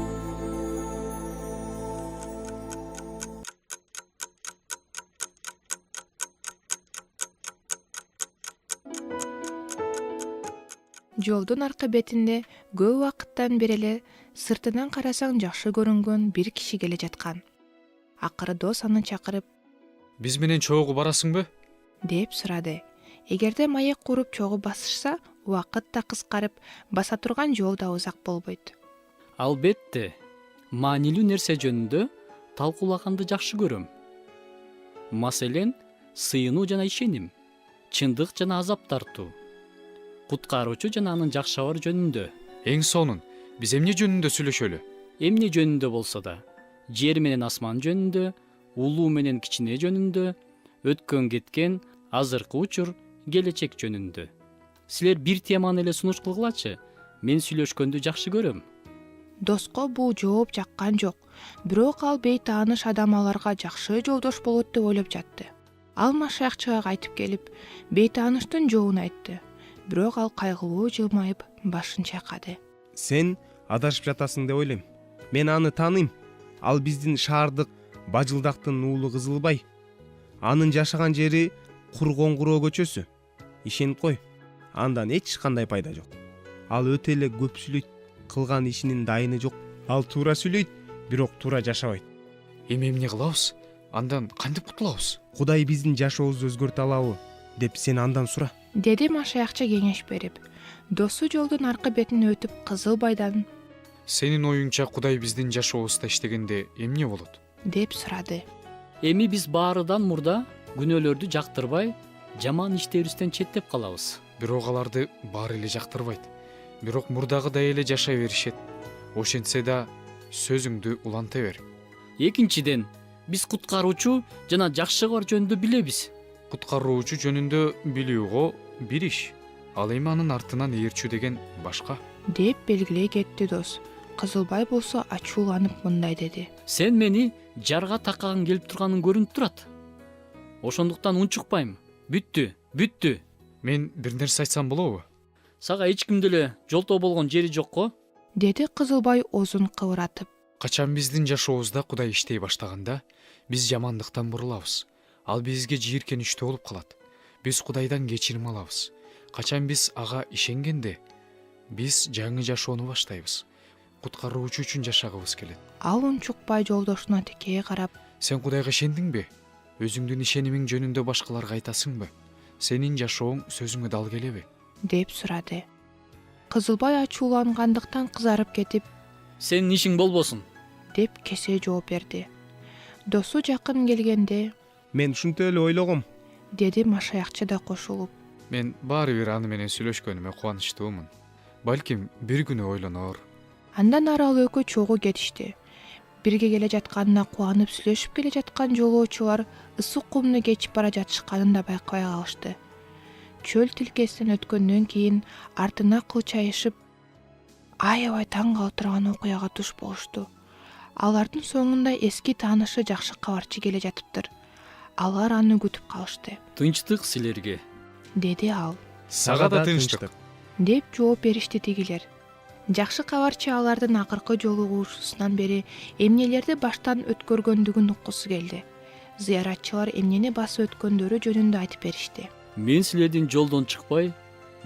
Жолдун аркы бетинде көп убакыттан бери эле сыртынан карасаң жакшы көрүнгөн бир киши келе жаткан. Акыры дос аны чакырып, Биз менен чогуу барасыңбы? деп сурады. Эгерде маек куруп чогуу басышса, убакыт да кыскарып, баса турган жол да узак болбойт. Албетте, маанилүү нерсе жөнүндө талкуулаганды жакшы көрөм. Маселен, сыйынуу жана ишеним, чындык жана азап тартуу, куткаруучу жана анын жакшабар жөнүндө. Эң сонун, биз эмне жөнүндө сүйлөшөлү? Эмне жөнүндө болсо да, жер менен асман жөнүндө, улуу менен кичине жөнүндө, өткөн кеткен, азыркы учур, келечек жөнүндө. Силер бир теманы эле сунуш кылгылачы. Мен сүйлөшкөндү жакшы көрөм. Доско бул жооп жаккан жок, бирок ал бейтааныш адам аларга жакшы жолдош болот деп ойлоп жатты. Ал машаякчыга кайтып келип, бейтааныштын жообун айтты. Бирок ал кайгылуу жылмайып башын чайкады. Сен адашып жатасың деп ойлойм. Мен аны тааныйм. Ал биздин шаардык Бажылдактын уулу Кызылбай. Анын жашаган жери Кургоңгуроо көчөсү. Ишенип кой. Андан эч кандай пайда жок. Ал өтө эле көп сүйлөйт, кылган ишинин дайыны жок. Ал туура сүйлөйт, бирок туура жашабайт. Эми эмне кылабыз? Андан кантип кутулабыз? Кудай биздин жашообузду өзгөртө алабы деп сен андан сура. Деди машаякчы кеңеш берип. Досу жолдун аркы бетине өтүп Кызылбайдан Сенин оюңча Кудай биздин жашообузда иштегенде эмне болот? деп сурады. Эми биз баарыдан мурда күнөөлөрдү жактырбай, жаман иштерибизден четтеп калабыз. Бирок аларды баары эле жактырбайт. Бирок мурдагыдай эле жашай беришет. Ошентсе да сөзүңдү уланта бер. Экинчиден, биз куткаруучу жана жакшы кабар жөнүндө билебиз. Куткаруучу жөнүндө билүүгө бир иш. Ал эми анын артынан ээрчүү деген башка. Деп белгилей кетти дос. Кызылбай болсо ачууланып мындай деди. Сен мени жарга таккан келип турганың көрүнүп турат. Ошондуктан унчукпайм. Бүттү. Мен бир нерсе айтсам болобу? Сага эч кимде эле жолтоо болгон жери жокко? Деди Кызылбай озун кыбыратып. Качан биздин жашообузда Кудай иштей баштаганда, биз жамандыктан бурулабыз. Ал бизге жийиркеничтүү болуп калат. Биз Кудайдан кечирим алабыз. Качан биз ага ишенгенде, биз жаңы жашоону баштайбыз. Куткаруучу үчүн жашагыбыз келет. Ал унчукпай жолдошуна тикей карап, Сен Кудайга ишендиңби? Өзүңдүн ишенимиң жөнүндө башкаларга айтасыңбы? Сенин жашооң сөзүңө дал келеби? деп сурады. Кызылбай ачуулангандыктан кызарып кетип, Сенин ишиң болбосун. деп кесе жооп берди. Досу жакын келгенде, Мен ушинтип эле ойлогом. деди машаякчы да кошулуп. Мен баары бир аны менен сүйлөшкөнүмө кубанычтуумун. Балким бир күнү ойлонор. Андан ары ал экөө чогуу кетишти. Бирге келе жатканына кубанып сүйлөшүп келе жаткан жолоочулар ысык кумну кечип бара жатышканын да байкабай калышты. Чөл тилкесинен өткөндөн кийин артына кылчайышып, аябай таң калып турган окуяга туш болушту. Алардын соңунда эски таанышы жакшы кабарчы келе жатыптыр. Алар аны күтүп калышты. Тынчтык силерге. Деди ал. Сага да тынчтык. Деп жооп беришти тигилер. Жакшы кабарчы алардын акыркы жолугуушусунан бери эмнелерди баштан өткөргөндүгүн уккусу келди. Зыяратчылар эмнени басып өткөндөрү жөнүндө айтып беришти. Мен силердин жолдон чыкпай,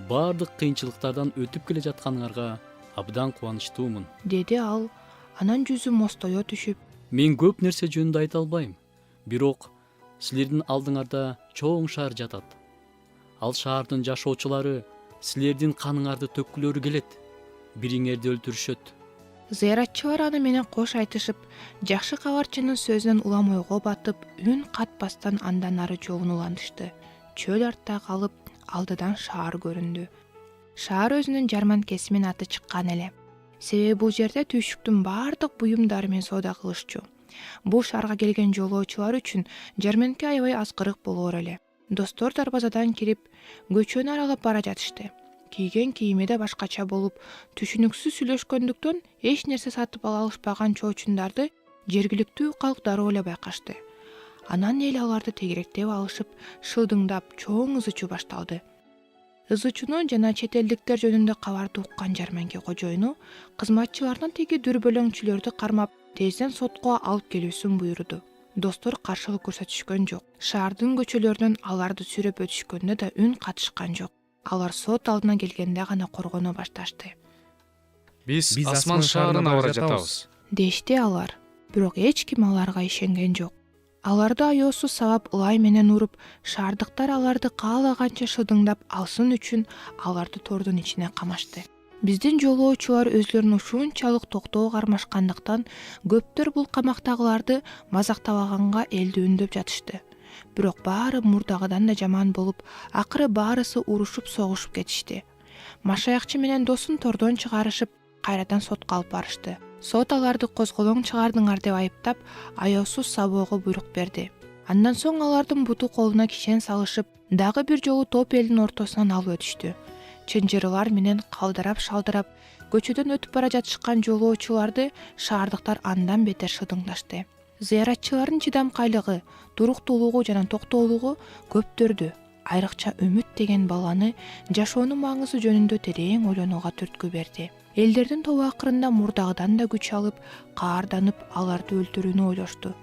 баардык кыйынчылыктардан өтүп келе жатканыңарга абдан кубанычтуумун. Деди ал, анан жүзү мостое түшүп, Мен көп нерсе жөнүндө айта албайм. Бирок силердин алдыңарда чоң шаар жатат. Ал шаардын жашоочулары силердин каныңарды төккүлөрү келет. Бириңерди өлтүрүшөт. зыяратчылар аны менен кош айтышып, жакшы кабарчынын сөзүнөн улам ойго батып, үн катпастан андан ары жолун улантышты. Чөл артта калып, алдыдан шаар көрүндү. Шаар өзүнүн жарманкеси менен аты чыккан эле. Себеби бул жерде түйшүктүн баардык буюмдары менен соода кылышчу. Бул шаарга келген жолоочулар үчүн жарманке аябай аскырык болоор эле. Достор дарбазадан кирип, көчөнү аралап бара жатышты. Кийген кийими да башкача болуп, түшүнүксүз сүйлөшкөндүктөн эч нерсе сатып ала алышпаган чоочундарды жергиликтүү калк дароо эле байкашты. Анан эл аларды тегеректеп алышып, шылдыңдап чоң ыз ычуу башталды. Ыз ычууну жана чет элдиктер жөнүндө кабарды уккан жарманке кожоюну кызматчылардан тиги дүрбөлөңчүлөрдү кармап, тезден сотко алып келүүсүн буйруду. Достор каршылык көрсөтүшкөн жок. Шаардын көчөлөрүнөн аларды сүйрөп өтүшкөндө да үн катышкан жок. Алар сот алдына келгенде гана коргоно башташты. Биз асман шаарына бара жатабыз. Дешти алар, бирок эч ким аларга ишенген жок. Аларды аяосуз сабап ылай менен уруп, шаардыктар аларды каалаганча шыдыңдап алсын үчүн аларды тордун ичине камашты. Биздин жолоочулар өзлөрүн ушунчалык токтоо кармашкандыктан көптөр бул камактагыларды мазактабаганга элди үндөп жатышты. Бирок баары мурдагыдан да жаман болуп, акыры баарысы урушуп согушуп кетишти. Машаякчы менен досун тордон чыгарышып, кайрадан сотко алып барышты. Сот аларды козголоң чыгардыңар деп айыптап, аяосуз сабоого буйрук берди. Андан соң алардын буту колуна кишен салышып, дагы бир жолу топ элдин ортосунан алып өтүштү. Чынжырылар менен калдырап-шалдырап, көчөдөн өтүп бара жатышкан жолоочуларды шаардыктар андан бетер шыдыңдашты. зыяратчылардын чыдамкайлыгы, туруктуулугу жана токтоолугу көптөрдү, айрыкча үмүт деген баланы жашоонун маңызы жөнүндө терең ойлонууга түрткү берди. Элдердин тобу акырында мурдагыдан да күч алып, каарданып, аларды өлтүрүүнү ойлошту.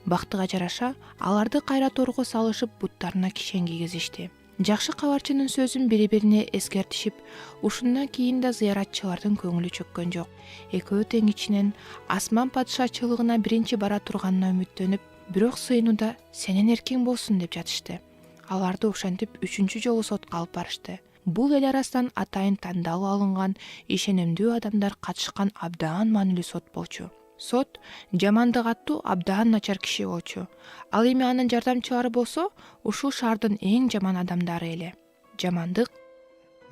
Бактыга жараша, аларды кайра торго салышып, буттарына кишен кийгизишти. Жакшы кабарчынын сөзүн бири-бирине эскертишип, ушундан кийин да зыяратчылардын көңүлү чөккөн жок. Экөө тең ичинен асман падышачылыгына биринчи бара турганына үмүттөнүп, бирок сыйынууда сенен эркиң болсун деп жатышты. Аларды ошентип 3-чү жолу сотко алып барышты. Бул эл арасынан атайын тандалып алынган, ишенимдүү адамдар катышкан абдан маанилүү сот болчу. Сот Жамандык аттуу абдан начар киши болчу. Ал эми анын жардамчылары болсо, ушул шаардын эң жаман адамдары эле. Жамандык: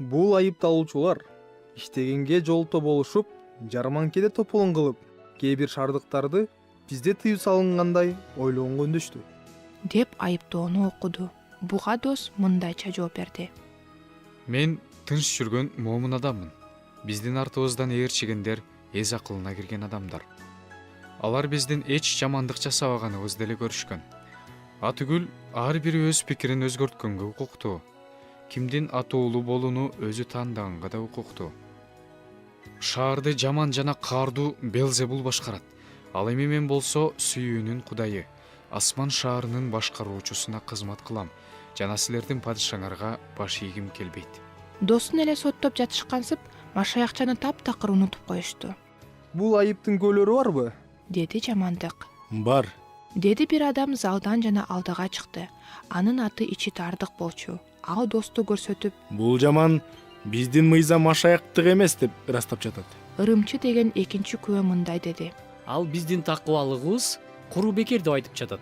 бул айыпталуучулар иштегенге жолто болушуп, жарманкеде тополоң кылып, кээ бир шаардыктарды бизде тыюу салынгандай ойлогонго үндөштү, деп айыптоону окуду. Буга дос мындайча жооп берди: Мен тынч жүргөн момун адаммын. Биздин артыбыздан ээрчигендер эз акылына кирген адамдар. Алар биздин эч жамандык жасабаганыбызды деле көрүшкөн. Атүгүл ар бири өз пикирин өзгөрткөнгө укуктуу. Кимдин атуулуу болууну өзү тандаганга да укуктуу. Шаарды жаман жана каардуу Белзебул башкарат. Ал эми мен болсо сүйүүнүн кудайы, асман шаарынын башкаруучусуна кызмат кылам жана силердин падышаңарга баш ийгим келбейт. Досун эле соттоп жатышкансып, Машаякчаны таптакыр унутуп коюшту. бул айыптын көлөрү барбы? Деди Жамандык. Бар. Деди бир адам залдан жана алдыга чыкты. Анын аты ичи Тардык болчу. Ал досту көрсөтүп: Бул жаман биздин мыйзам Машаяктык эмес деп ырастап жатат. Ырымчы деген экинчи күбө мындай деди: Ал биздин такыбалыгыбыз куру бекер деп айтып жатат.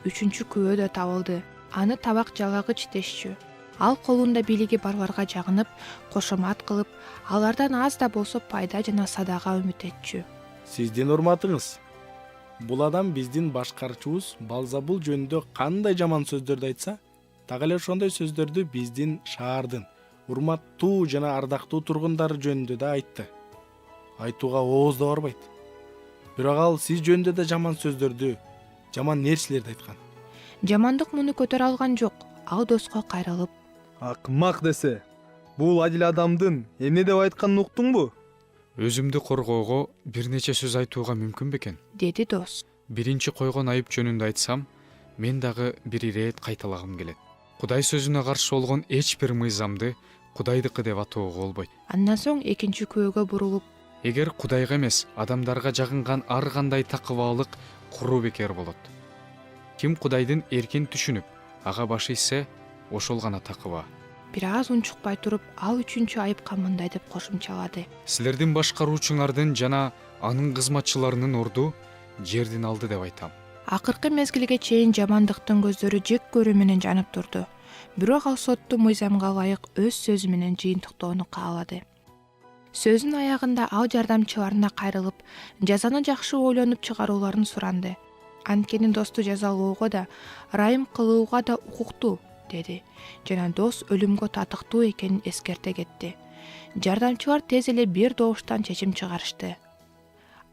Үчүнчү күбө да табылды. Аны табак жалагыч дешчү. Ал колунда бийлиги барларга жагынып, кошомат кылып, алардан аз да болсо пайда жана садага үмүт этчү. Сиздин урматыңыз. Бул адам биздин башкарчубуз Балзабул жөнүндө кандай жаман сөздөрдү айтса, так эле ошондой сөздөрдү биздин шаардын урматтуу жана ардактуу тургундары жөнүндө да айтты. Айтууга ооз да барбайт. Бирок ал сиз жөнүндө да жаман сөздөрдү, жаман нерселерди айткан. Жамандык муну көтөрө алган жок. Ал доско кайрылып: Акмак десе, бул адил адамдын эмне деп айтканын уктуңбу? Өзүмдү коргоого бир нече сөз айтууга мүмкүн бекен? Деди дос. Биринчи койгон айып жөнүндө айтсам, мен дагы бир ирет кайталагым келет. Кудай сөзүнө каршы болгон эч бир мыйзамды Кудайдыкы деп атоого болбойт. Андан соң экинчи күбөгө бурулуп: Эгер Кудайга эмес, адамдарга жагынган ар кандай такыбалык куру бекер болот. Ким Кудайдын эркин түшүнүп, ага баш ийсе, ошол гана такыба. Бир аз унчукпай туруп, ал үчүнчү айыпка мындай деп кошумчалады: Силердин башкаруучуңардын жана анын кызматчыларынын орду жердин алды деп айтам. Акыркы мезгилге чейин Жамандыктын көздөрү жек көрүү менен жанып турду. Бирок ал сотту мыйзамга ылайык өз сөзү менен жыйынтыктоону каалады. Сөзүнүн аягында ал жардамчыларына кайрылып, жазаны жакшы ойлонуп чыгарууларын суранды. Анткени досту жазалоого да, ырайым кылууга да укуктуу, деди. Жана дос өлүмгө татыктуу экенин эскерте кетти. Жардамчылар тез эле бир добуштан чечим чыгарышты.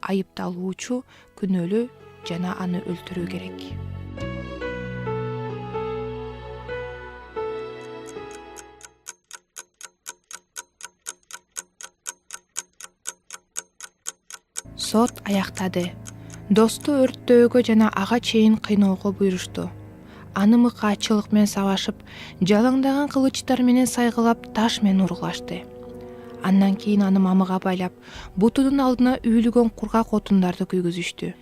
Айыпталуучу күнөөлүү жана аны өлтүрүү керек. Сот аяктады. Досту өрттөөгө жана ага чейин кыйноого буйрушту. Аны мыкаачылык менен сабашып, жалаңдаган кылычтар менен сайгылап, таш менен уруглашты. Андан кийин аны мамыга байлап, бутунун алдына үйүлгөн кургак отундарды күйгүзүштү.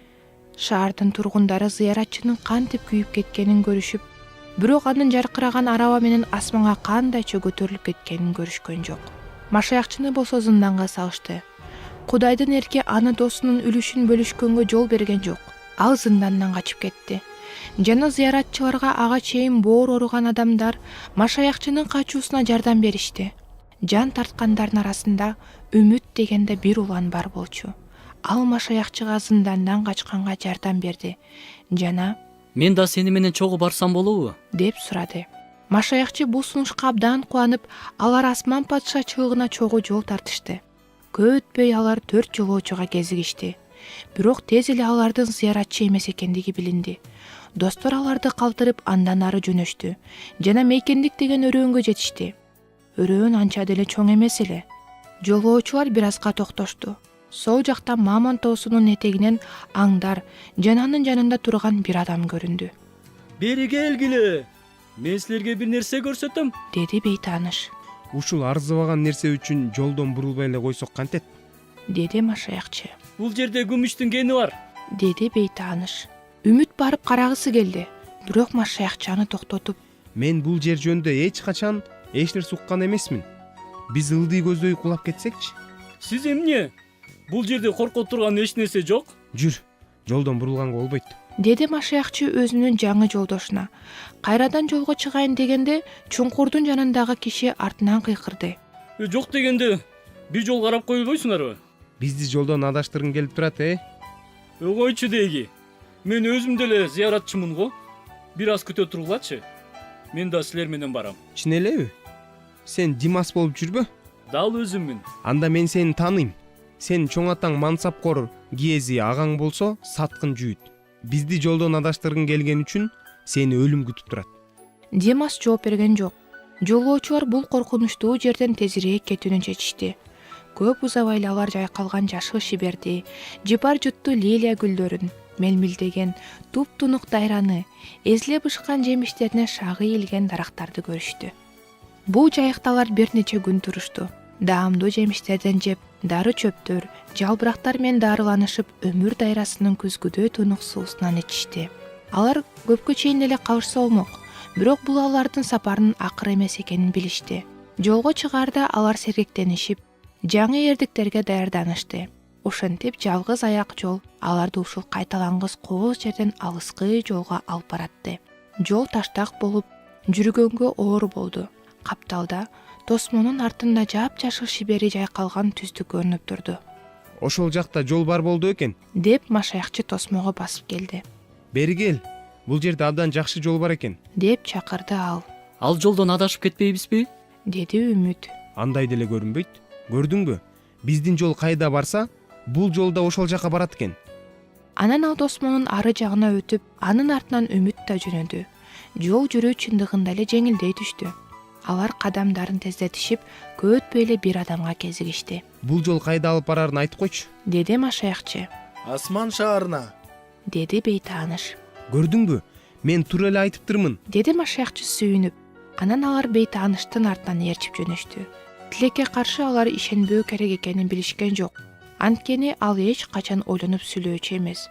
Шаардын тургундары зыяратчынын кантип күйүп кеткенин көрүшүп, бирок анын жаркыраган араба менен асманга кандайча көтөрүлүп кеткенин көрүшкөн жок. Машаякчыны болсо зынданга салышты. Кудайдын эрки аны досунун үлүшүн бөлүшкөнгө жол берген жок. Ал зындандан качып кетти. Жана зыяратчыларга ага чейин боор оруган адамдар Машаякчынын качуусуна жардам беришти. Жан тарткандардын арасында үмүт дегенде бир улан бар болчу. Ал Машаякчыга зындандан качканга жардам берди. Жана: Мен да сени менен чогуу барсам болобу? деп сурады. Машаякчы бул сунушка абдан кубанып, алар асман падышачылыгына чогуу жол тартышты. Көп өтпөй алар 4 жолоочуга кезигишти. бирок тез эле алардын зыяратчы эмес экендиги билинди. Достор аларды калтырып андан ары жөнөштү жана мейкендик деген өрөөнгө жетишти. Өрөөн анча деле чоң эмес эле. Жолоочулар бир азга токтошту. Сол жакта Мамон тоосунун этегинен аңдар жана анын жанында турган бир адам көрүндү. Бери келгиле. Мен силерге бир нерсе көрсөтөм, деди бейтааныш. Ушул арзыбаган нерсе үчүн жолдон бурулбай эле койсок кантет? Деди машаякчы. Бул жерде күмүштүн кени бар. Деди бейтааныш. Үмүт барып карагысы келди, бирок машаякчы аны токтотуп: Мен бул жер жөнүндө эч качан эч нерсе уккан эмесмин. Биз ылдый көздөй кулап кетсекчи? Сиз эмне? Бул жерде коркот турган эч нерсе жок. Жүр, жолдон бурулганга болбойт. Деди машаякчы өзүнүн жаңы жолдошуна. Кайрадан жолго чыгайын дегенде чуңкурдун жанындагы киши артынан кыйкырды: Жок дегенде бир жол карап койбойсуңарбы? Бизди жолдон адаштыргың келип турат, Койчу деги. Мен өзүм деле зыяратчымын го. Бир аз күтө тургулачы. Мен да силер менен барам. Чын элеби? Сен Димас болуп жүрбө? Дал өзүммүн. Анда мен сени тааныйм. Сен чоң атаң мансапкор Гиези агаң болсо саткын жүйүт. Бизди жолдон адаштыргың келген үчүн сени өлүм күтүп турат. Димас жооп берген жок. Жолоочулар бул коркунучтуу жерден тезирээк кетүүнү чечишти. Көп узабай эле алар жайкалган жашыл шиберди, жыпар жуттуу лилия гүлдөрүн, мелмилдеген туп-тунук дайраны, эзиле бышкан жемиштерине шагы ийилген дарактарды көрүштү. Бул жайыкта алар бир нече күн турушту. Даамдуу жемиштерден жеп, дары чөптөр, жалбырактар менен дарыланышып, өмүр дайрасынын күзгүдөй тунук суусунан ичишти. Алар көпкө чейин эле калышса болмок, бирок бул алардын сапарынын акыры эмес экенин билишти. Жолго чыгаарда алар сергектенишип, жаңы эрдиктерге даярданышты. Ошентип жалгыз аяк жол аларды ушул кайталангыс кооз жерден алыскы жолго алып баратты. Жол таштак болуп, жүргөнгө оор болду. Капталда тосмонун артында жапжашыл шибери жайкалган түздүк көрүнүп турду. Ошол жакта жол бар болду экен, деп машаякчы тосмого басып келди. Бери кел. Бул жерде абдан жакшы жол бар экен, деп чакырды ал. Ал жолдон адашып кетпейбизби? деди Үмүт. Андай деле көрүнбөйт. Көрдүңбү? Биздин жол кайда барса, бул жол да ошол жака барат экен. Анан ал тосмонун ары жагына өтүп, анын артынан Үмүт да жөнөдү. Жол жүрүү чындыгында эле жеңилдей түштү. Алар кадамдарын тездетишип, көп өтпөй эле бир адамга кезигишти. Бул жол кайда алып барарын айтып койчу, деди машаякчы. Асман шаарына, деди бейтааныш. Көрдүңбү? Мен туура эле айтыптырмын, деди машаякчы сүйүнүп. Анан алар бейтааныштын артынан ээрчип жөнөштү. Тилекке каршы алар ишенбөө керек экенин билишкен жок. Анткени ал эч качан ойлонуп сүйлөөчү эмес.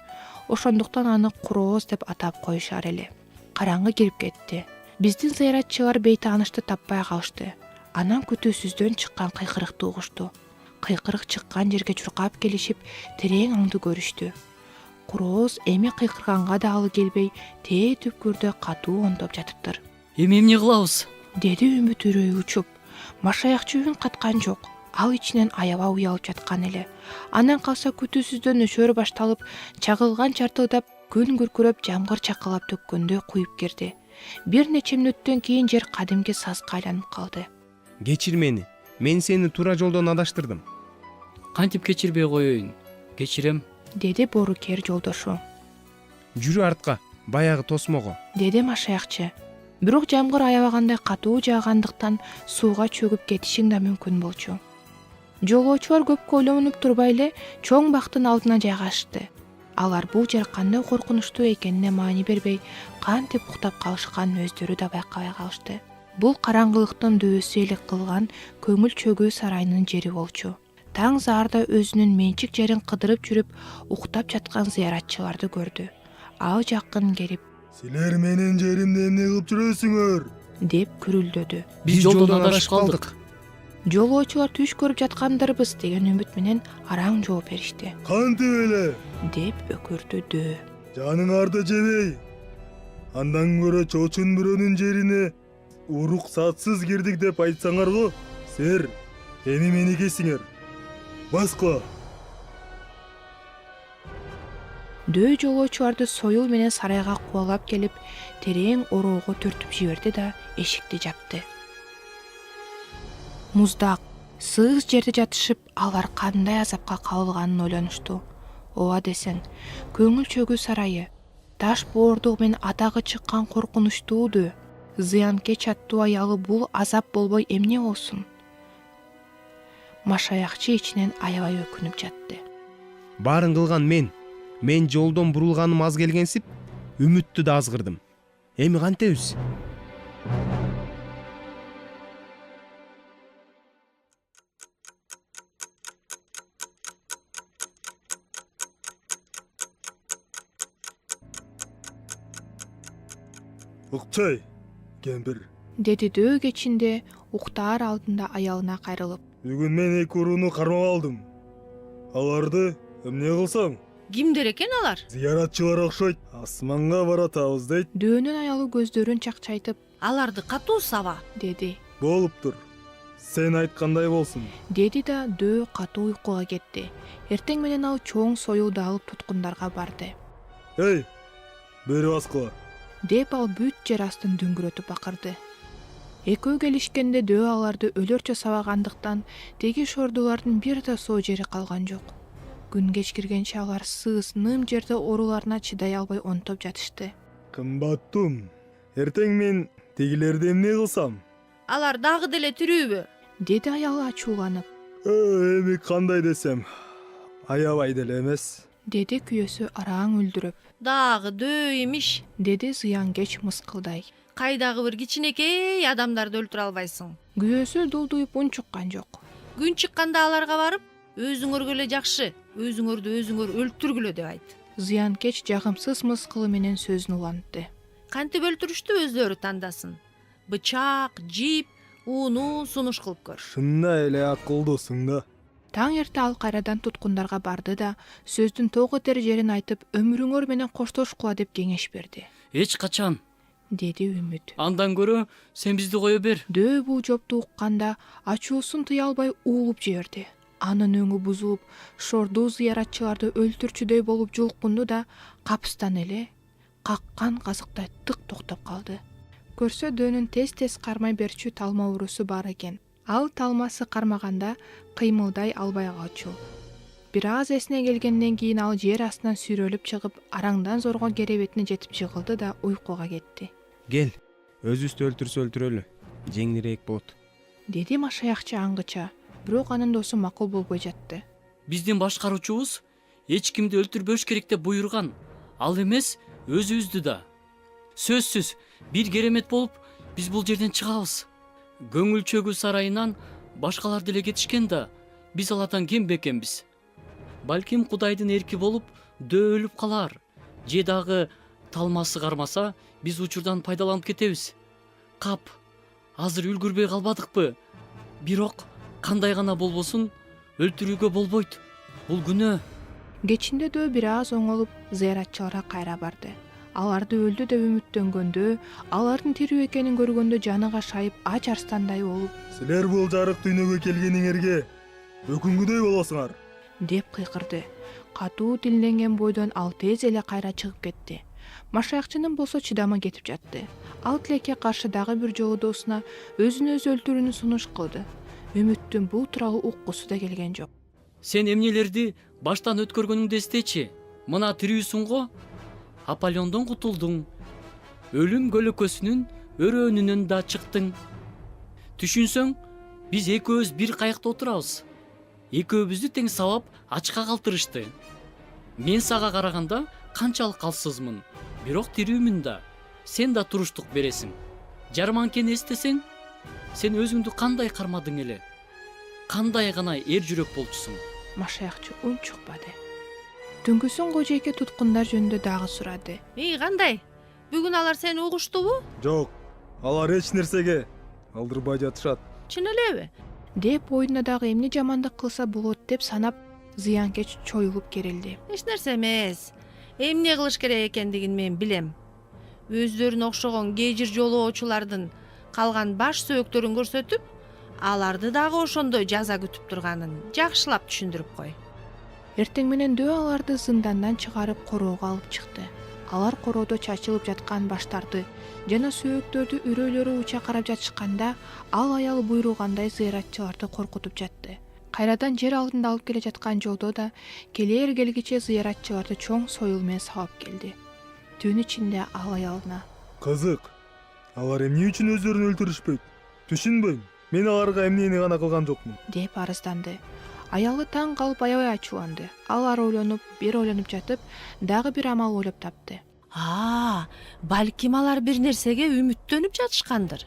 Ошондуктан аны Курооз деп атап коюшар эле. Караңгы кирип кетти. Биздин зыяратчылар бейтаанышты таппай калышты. Анан күтүүсүздөн чыккан кыйкырыкты угушту. Кыйкырык чыккан жерге чуркап келишип, терең аңды көрүштү. Курооз эми кыйкырганга да алы келбей, тээ түпкүрдө катуу онтоп жатыптыр. Эми эмне кылабыз? деди Үмүт үрөйү учуп. Машаякчы үн каткан жок. Ал ичинен аябай уялып жаткан эле. Анан калса күтүүсүздөн нөшөр башталып, чагылган чартылдап, күн күркүрөп, жамгыр чакалап төккөндө куюп кирди. Бир нече мүнөттөн кийин жер кадимки сазга айланып калды. Кечир мени. Мен сени туура жолдон адаштырдым. Кантип кечирбей коеюн? Кечирем, деди борукер жолдошу. Жүрү артка, баягы тосмого, деди машаякчы. Бирок жамгыр аябагандай катуу жаагандыктан сууга чөгүп кетишиң да мүмкүн болчу. Жолоочулар көпкө ойлонуп турбай эле чоң бактын алдына жайгашты. Алар бул жер кандай коркунучтуу экенине маани бербей, кантип уктап калышканын өздөрү да байкабай калышты. Бул караңгылыктын дөбөсү эле кылган көңүл чөгүү сарайынын жери болчу. Таң заарда өзүнүн менчик жерин кыдырып жүрүп, уктап жаткан зыяратчыларды көрдү. Ал жакын келип, силер менин жеримде эмне кылып жүрөсүңөр? деп күрүлдөдү. Биз жолдон адашып калдык. Жолоочулар түш көрүп жаткандырбыз деген үмүт менен араң жооп беришти. Кантип эле? деп өкүрдү Дөө. Жаныңарды жебей. Андан көрө чоочун бирөөнүн жерине уруксатсыз кирдик деп айтсаңар го, сер эми меникесиңер. Баскыла. Дөө жолоочуларды союл менен сарайга кубалап келип, терең ороого түртүп жиберди да эшикти жапты. Муздак, сыыз жерде жатышып, алар кандай азапка кабылганын ойлонушту. ооба десең, көңүл чөгүү сарайы таш боордугу менен атагы чыккан коркунучтуу Зыянкеч аттуу аялы бул азап болбой эмне болсун? Машаякчы ичинен аябай өкүнүп жатты. Баарын кылган мен жолдон бурулганым аз келгенсип, үмүттү да азгырдым. Эми кантебиз? Укчай, кемпир. Деди дөө кечинде уктаар алдында аялына кайрылып. Бүгүн мен 2 урууну кармап алдым. Аларды эмне кылсам? Кимдер экен алар? Зыяратчылар окшойт. Асманга баратабыз дейт. Дөөнүн аялы көздөрүн чакчайтып, Аларды катуу саба, деди. Болуптур. Сен айткандай болсун. Деди да дөө катуу уйкуга кетти. Эртең менен ал чоң союлду алып туткундарга барды. Эй, бери баскыла. Деп ал бүт жер астын дүңгүрөтүп акырды. Экөө келишкенде дөө аларды өлөрчө сабагандыктан теги шордулардын бир да соо жери калган жок. Күн кечкиргенче алар сыз ным жерде ооруларына чыдай албай онтоп жатышты. Кымбаттум. Эртең мен тегилерди эмне кылсам? алар дагы деле тирүүбү? Деди аялы ачууланып. Эми кандай десем? Аябай деле эмес. Деди күйөөсү араң үлдүрөп. Дагы дөө имиш. Деди Зыянкеч мыскылдай. Кайдагы бир кичинекей адамдарды өлтүрө албайсың. Күйөөсү дулдуйуп үн чыккан жок. Күн чыкканда аларга барып, өзүңөргө эле жакшы, өзүңөрдү өзүңөр өлтүргүлө деп айт. Зыянкеч жагымсыз мыскылы менен сөзүн улантты. Кантип өлтүрүштү өздөрү тандасын. Бычак, жип, ууну сунуш кылып көр. Шынна эле акылдуусуң да. Таң эрте ал кайрадан туткундарға барды да, сөздүн тоого тер жерин айтып, өмүрүңөр менен коштошкула деп кеңеш берди. Эч качан, деди Үмүт. Андан көрө сен бизди кое бер. Дөө бул жопту укканда ачуусун тыя албай уулуп жиберди. Анын өңү бузулуп, шордуу зыяратчыларды өлтүрчүдөй болуп жулкунду да, капыстан эле каккан казыктай тык токтоп калды. Көрсө дөөнүн тез кармай берчү талма уурусу бар экен. Ал талмасы кармаганда кыймылдай албай калчу. Бир аз эсине келгенден кийин ал жер астынан сүйрөлүп чыгып, араңдан зорго керебетине жетип жыгылды да уйкуга кетти. Кел, өзүбүздү өлтүрсө өлтүрөлү. Жеңилирээк болот. Деди Машаякчы аңгыча, бирок анын досу макул болбой жатты. Биздин башкаруучубуз эч кимди өлтүрбөш керек деп буйруган. Ал эмес, өзүбүздү да. Сөзсүз, бир керемет болуп, биз бул жерден чыгабыз. Көңүл чөгүү сарайынан башкалар деле кетишкен да, биз алардан кем бекенбиз. Балким Кудайдын эрки болуп, дөө өлүп калар. Же дагы талмасы кармаса, биз учурдан пайдаланып кетебиз. Кап, азыр үлгүрбөй калбадыкпы? Бирок кандай гана болбосун, өлтүрүүгө болбойт. Бул күнөө. Кечинде дөө бир аз оңолуп, зыяратчыларга кайра барды. Аларды өлдү деп үмүттөнгөндө, алардын тирүү экенин көргөндө жаны кашайып, ач арстандай болуп, Силер бул жарык дүйнөгө келгениңерге өкүнгүдөй болосуңар, деп кыйкырды. Катуу тилденген бойдон ал тез эле кайра чыгып кетти. Машаякчынын болсо чыдамы кетип жатты. Ал тилекке каршы дагы бир жолу досуна өзүн өзү өлтүрүүнү сунуш кылды. Үмүттүн бул тууралуу уккусу да келген жок. Сен эмнелерди баштан өткөргөнүңдү эстечи. Мына тирүүсүң го, Аполлондон кутулдуң. Өлүм көлөкөсүнүн өрөөнүнөн да чыктың. Түшүнсөң, биз экөөбүз бир кайыкта отурабыз. Экөөбүздү тең сабап ачка калтырышты. Мен сага караганда канчалык калсызмын, бирок тирүүмүн да. Сен да туруштук бересиң. Жарманкени эстесең, сен өзүңдү кандай кармадың эле? Кандай гана эр жүрөк болчусуң? Машаякчы үн чыкпады. Түнкүсүн кожейке туткундар жөнүндө дагы сурады. Кандай? Бүгүн алар сени угуштубу? Жок, алар эч нерсеге алдырбай жатышат. Чын элеби? Деп ойуна дагы эмне жамандык кылса болот деп санап, Зыянкеч чоюлуп керилди. Эч нерсе эмес. Эмне кылыш керек экендигин мен билем. Өздөрүнө окшогон кежир жолоочулардын калган баш сөөктөрүн көрсөтүп, аларды дагы ошондой жаза күтүп турганын жакшылап түшүндүрүп кой. Эртең менен дөө аларды зындандан чыгарып короого алып чыкты. Алар короодо чачылып жаткан баштарды жана сөөктөрдү үрөйлөрү уча карап жатышканда, ал аял буйругандай зыяратчыларды коркутуп жатты. Кайрадан жер алдында алып келе жаткан жолдо да келер келгиче зыяратчыларды чоң союл менен сабап келди. Түн ичинде ал аялына: Кызык. Алар эмне үчүн өздөрүн өлтүрүшпөйт? Түшүнбөйм. Мен аларга эмнени гана кылган жокмун. деп арызданды. Аялы таң калып аябай ачууланды. Алар ойлонуп жатып, дагы бир амал ойлоп тапты. Балким алар бир нерсеге үмүттөнүп жатышкандыр.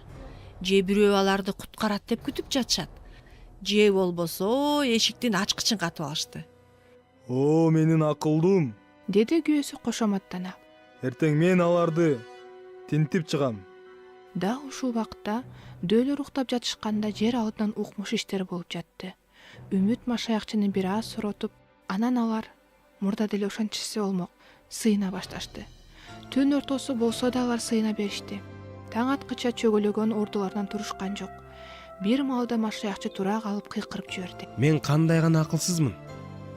Же бирөө аларды куткарат деп күтүп жатышат. Же болбосо эшиктин ачкычын катып алышты. О, менин акылдуум. Деди күйөөсү кошоматтана. Эртең мен аларды тинтип чыгам. Дал ушул убакта дөөлөр уктап жатышканда жер алдынан укмуш иштер болуп жатты. Үмүт машаякчыны бир аз суротуп, анан алар мурда деле ошончусу болмок, сыйына башташты. Түн ортосу болсо да алар сыйына беришти. Таң аткыча чөгөлөгөн ордуларынан турушкан жок. Бир маалда машаякчы тура калып кыйкырып жиберди. Мен кандай гана акылсызмын.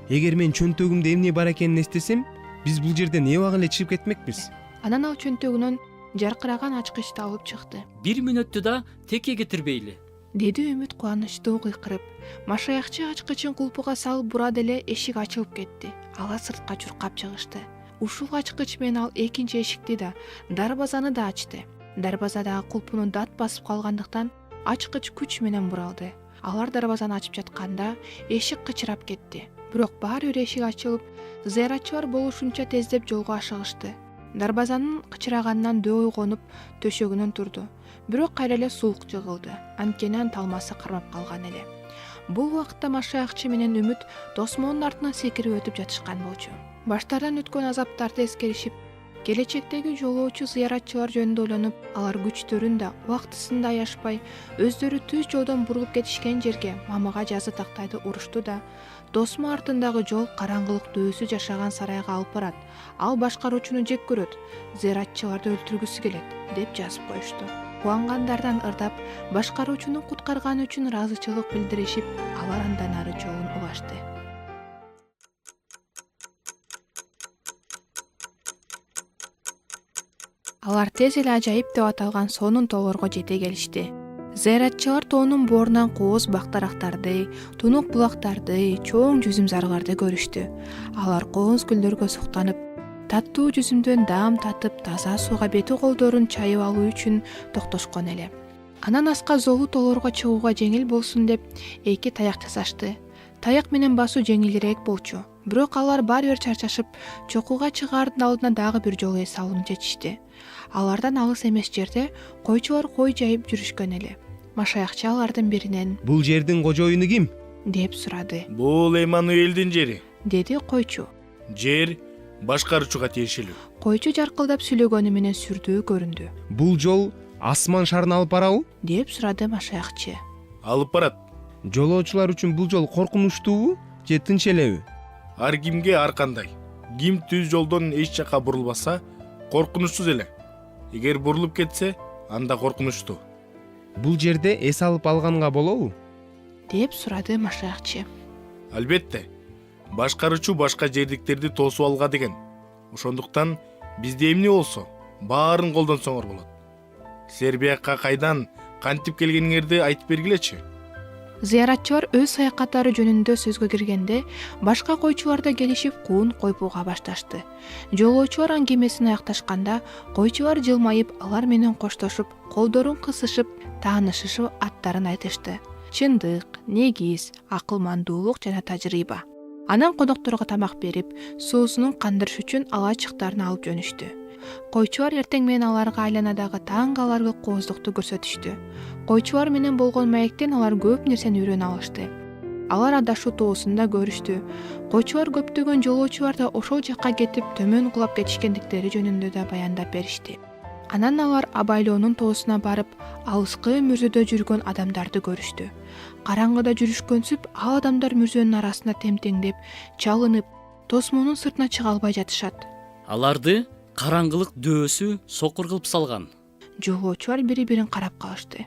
Эгер мен чөнтөгүмдө эмне бар экенин эстесем, биз бул жерден эбак эле чыгып кетмекпиз. Анан ал чөнтөгүнөн жаркыраган ачкычты алып чыкты. 1 мүнөттү да теке кетирбейли, Деди Үмүт кубанычтуу кыйкырып. Машаякчы ачкычын кулпуга салып бура деле эшик ачылып кетти. Алар сыртка чуркап чыгышты. Ушул ачкыч менен ал экинчи эшикти да, дарбазаны да ачты. Дарбазадагы кулпуну дат басып калгандыктан ачкыч күч менен буралды. Алар дарбазаны ачып жатканда эшик кычырап кетти. Бирок баары бир эшик ачылып, зыяратчылар болушунча тездеп жолго ашыгышты. Дарбазанын кычыраганынан дөө ойгонуп төшөгүнөн турду. Бирок кайра эле суук жыгылды. Анткени талмасы кармап калган эле. Бул убакытта машаякчы менен Үмүт тосмонун артынан секирип өтүп жатышкан болчу. Баштарынан өткөн азаптарды эскеришип, келечектеги жолоочу зыяратчылар жөнүндө ойлонуп, алар күчтөрүн да убактысында аяшпай, өздөрү түз жолдон бурулуп кетишкен жерге мамыга жазы тактайды урушту да, тосмо артындагы жол караңгылык дөөсү жашаган сарайга алып барат. Ал башкаруучуну жек көрөт, зыяратчыларды өлтүргүсү келет деп жазып коюшту. Кубангандардан ырдап, башкаруучуну куткарганы үчүн ыраазычылык билдиришип, алар андан ары жолун улашты. Алар тез эле ажайып деп аталган сонун тоолорго жете келишти. Зыяратчылар тоонун боорунан кооз бактарактарды, тунук булактарды, чоң жүзүм зарыларды көрүштү. Алар кооз гүлдөргө суктанып, таттуу жүзүмдөн даам татып, таза сууга бети колдорун чайып алуу үчүн токтошкон эле. Анан аска золу тоолорго чыгууга жеңил болсун деп эки таяк жасашты. Таяк менен басуу жеңилирээк болчу. Бирок алар баары бир чарчашып, чокууга чыгаардын алдына дагы бир жолу эс алууну чечишти. Алардан алыс эмес жерде койчулар кой жайып жүрүшкөн эле. Машаякчы алардын биринен: Бул жердин кожоюну ким? деп сурады. Бул Эммануэлдин жери. Деди койчу. Жер башкаруучуга тиешелүү. Койчу жаркылдап сүйлөгөнү менен сүрдүү көрүндү. Бул жол асман шарына алып барабы? деп сурады машаякчы. Алып барат. Жолоочулар үчүн бул жол коркунучтуубу же тынч элеби? Ар кимге ар кандай. Ким түз жолдон эч жака бурулбаса, коркунучсуз эле. Эгер бурулуп кетсе, анда коркунучтуу. Бул жерде эс алып алганга болобу? деп сурады машаякчы. Албетте. Башкаруучу башка жердиктерди тосуп алга деген. Ошондуктан бизде эмне болсо, баарын колдонсоңор болот. Силер биякка кайдан, кантип келгениңерди айтып бергилечи. Зыяратчылар өз саякаттары жөнүндө сөзгө киргенде, башка койчулар да келишип куун койпууга башташты. Жолоочулар аңгемесин аякташканда, койчулар жылмайып, алар менен коштошуп, колдорун кысышып, таанышышып аттарын айтышты. Чындык, негиз, акылмандуулук жана тажрыйба. Анан конокторго тамак берип, суусунун кандырыш үчүн алачыктарын алып жөнүштү. Койчулар эртең менен аларга айланадагы таң каларлык кооздукту көрсөтүштү. Койчулар менен болгон маектен алар көп нерсени үйрөнө алышты. Алар адашуу тоосунда көрүштү. Койчулар көптөгөн жолоочулар да ошол жакка кетип төмөн кулап кетишкендиктери жөнүндө да баяндап беришти. Анан алар абайлоонун тоосуна барып, алыскы мүрзөдө жүргөн адамдарды көрүштү. Караңгыда жүрүшкөнсүп, ал адамдар мүрзөнүн арасында темтеңдеп, чалынып, тосмонун сыртына чыга албай жатышат. Аларды караңгылык дөөсү сокур кылып салган. Жолоочулар бири-бирин карап калышты.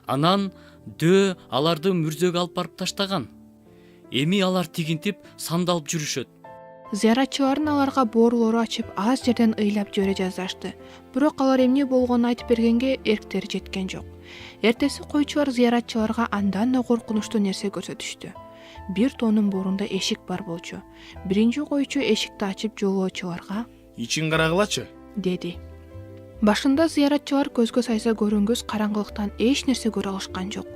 Анан дөө аларды мүрзөгө алып барып таштаган. Эми алар тигинтип сандалып жүрүшөт. Зыяратчылардын аларга боорулору ачып, аз жерден ыйлап жибере жаздашты. Бирок алар эмне болгонун айтып бергенге эрктери жеткен жок. Эртеси койчулар зыяратчыларга андан да коркунучтуу нерсе көрсөтүштү. Бир тоонун борунда эшик бар болчу. Биринчи койчу эшикти ачып жолоочуларга ичин карагылачы деди. Башында зыяратчылар көзгө сайса көрүнгүс караңгылыктан эч нерсе көрө алышкан жок.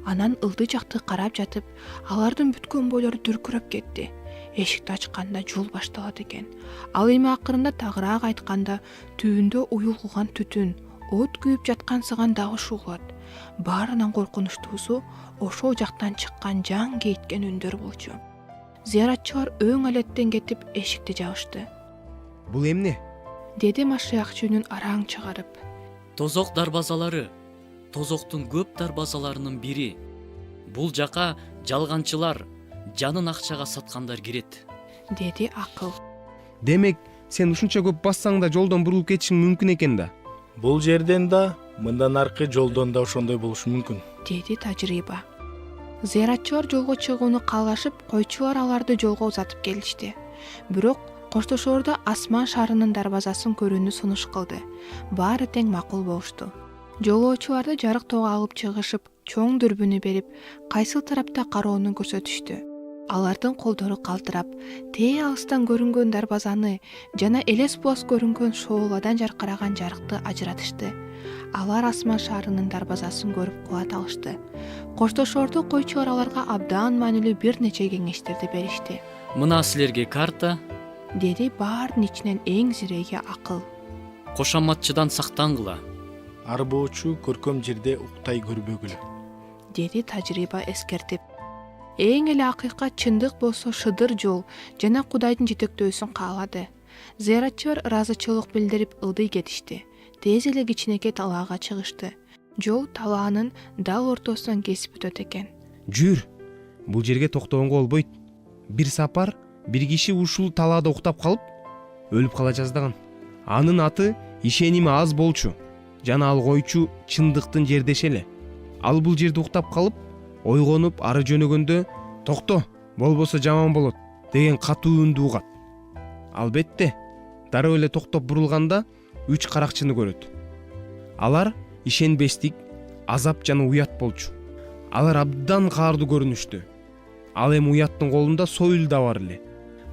Анан ылдый жакты карап жатып, алардын бүткөн бойлору дүркүрөп кетти. Эшикти ачканда жол башталат экен. Ал эми акырында тагыраак айтканда түбүндө уюлгуган түтүн, от күйүп жаткансыган дагы угулат. Баарынан коркунучтуусу ошол жактан чыккан жан кейиткен үндөр болчу. Зыяратчылар өң алеттен кетип эшикти жабышты. Бул эмне? Деди машаякчы үнүн араң чыгарып. Тозок дарбазалары. Тозоктун көп дарбазаларынын бири. Бул жака жалганчылар, жанын акчага саткандар кирет. Деди акыл. Демек, сен ушунча көп бассаң да жолдон бурулуп кетишиң мүмкүн экен да. бул жерден да мындан аркы жолдон да ошондой болушу мүмкүн. Деди тажрыйба. Зыяратчылар жолго чыгууну каалашып, койчулар аларды жолго узатып келишти. Бирок коштошоордо асман шарынын дарбазасын көрүүнү сунуш кылды. Баары тең макул болушту. Жолоочуларды жарык тоого алып чыгышып, чоң дүрбүнү берип, кайсыл тарапта кароону көрсөтүштү. Алардын колдору калтырап, тээ алыстан көрүнгөн дарбазаны жана элес булас көрүнгөн шооладан жаркыраган жарыкты ажыратышты. Алар асман шарынын дарбазасын көрүп кубат алышты. Коштошоордо койчулар аларга абдан маанилүү бир нече кеңештерди беришти. Мына силерге карта, деди баардын ичинен эң зиреги акыл. кошаматчыдан сактангыла. Арбоочу көркөм жерде уктай көрбөгүлө, деди тажрыйба эскертип. Эң эле акыйкат чындык болсо шыдыр жол жана Кудайдын жетектөөсүн каалады. Зыяратчылар ыраазычылык билдирип ылдый кетишти. Тез эле кичинекей талаага чыгышты. Жол талаанын дал ортосунан кесип өтөт экен. Жүр, бул жерге токтогонго болбойт. Бир сапар бир киши ушул талаада уктап калып, өлүп кала жаздаган. Анын аты ишеними аз болчу. Жана ал койчу чындыктын жердеши эле. Ал бул жерде уктап калып, ойгонуп ары жөнөгөндө «Токто, болбосо жаман болот» деген катуу үндү угат. Албетте, дароо эле токтоп бурулганда 3 каракчыны көрөт. Алар ишенбестик, азап жана уят болчу. Алар абдан каардуу көрүнүштү. Ал эми уяттын колунда союл да бар эле.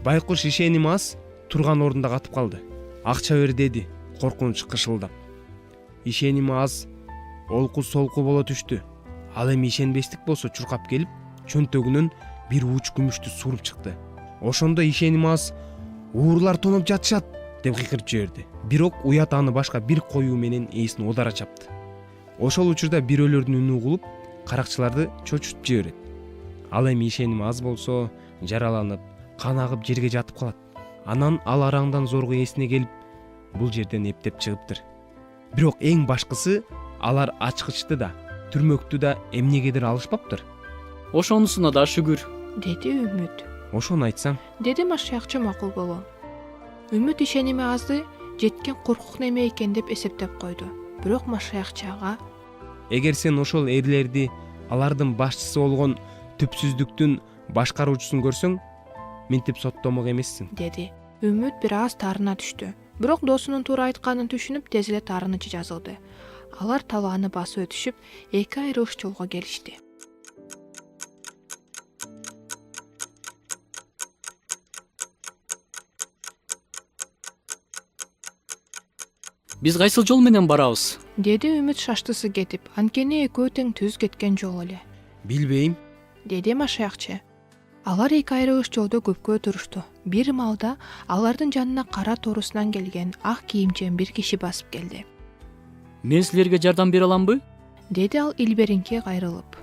Байкуш ишеними аз турган ордунда катып калды. Акча бер деди, коркунуч кышылдап. Ишеними аз олку солку боло түштү. Ал эми ишенбестик болсо чуркап келип, чөнтөгүнөн бир ууч күмүштү суруп чыкты. Ошондо ишеними аз «Уурлар тоноп жатышат» деп кыйкырып жиберди. Бирок уят аны башка бир коюу менен ээсин одара чапты. Ошол учурда бир өлөрдүн үнү угулуп, каракчыларды чочутуп жиберет. Ал эми ишеними аз болсо жараланып, кан агып жерге жатып калат. Анан ал араңдан зорго эсине келип, бул жерден эптеп чыгыптыр. Бирок эң башкысы, алар ачкычты да, түрмөктү да эмнегедир алышпаптыр. Ошонусуна да шүгүр, деди Үмүт. Ошону айтсаң, деди машаякчы макул боло. Үмүт ишеними азды жеткен коркук неме экен деп эсептеп койду. Бирок машаякчага эгер сен ошол эрлерди, алардын башчысы болгон түпсүздүктүн башкаруучусун көрсөң, мынтип соттомок эмессиң, деди. Үмүт бир аз таарына түштү. Бирок досунун туура айтканын түшүнүп, тез эле таарынычы жазылды. Алар талааны басып өтүшүп, эки айрылыш жолго келишти. Биз кайсыл жол менен барабыз? Деди Үмүт шаштысы кетип, анткени экөө тең түз кеткен жол эле. Билбейм, деди машаякчы. Алар эки айрылыш жолдо көпкө турушту. Бир маалда алардын жанына кара тоорусунан келген ак кийимчен бир киши басып келди. Мен силерге жардам бере аламбы? Деди ал илберинки кайрылып.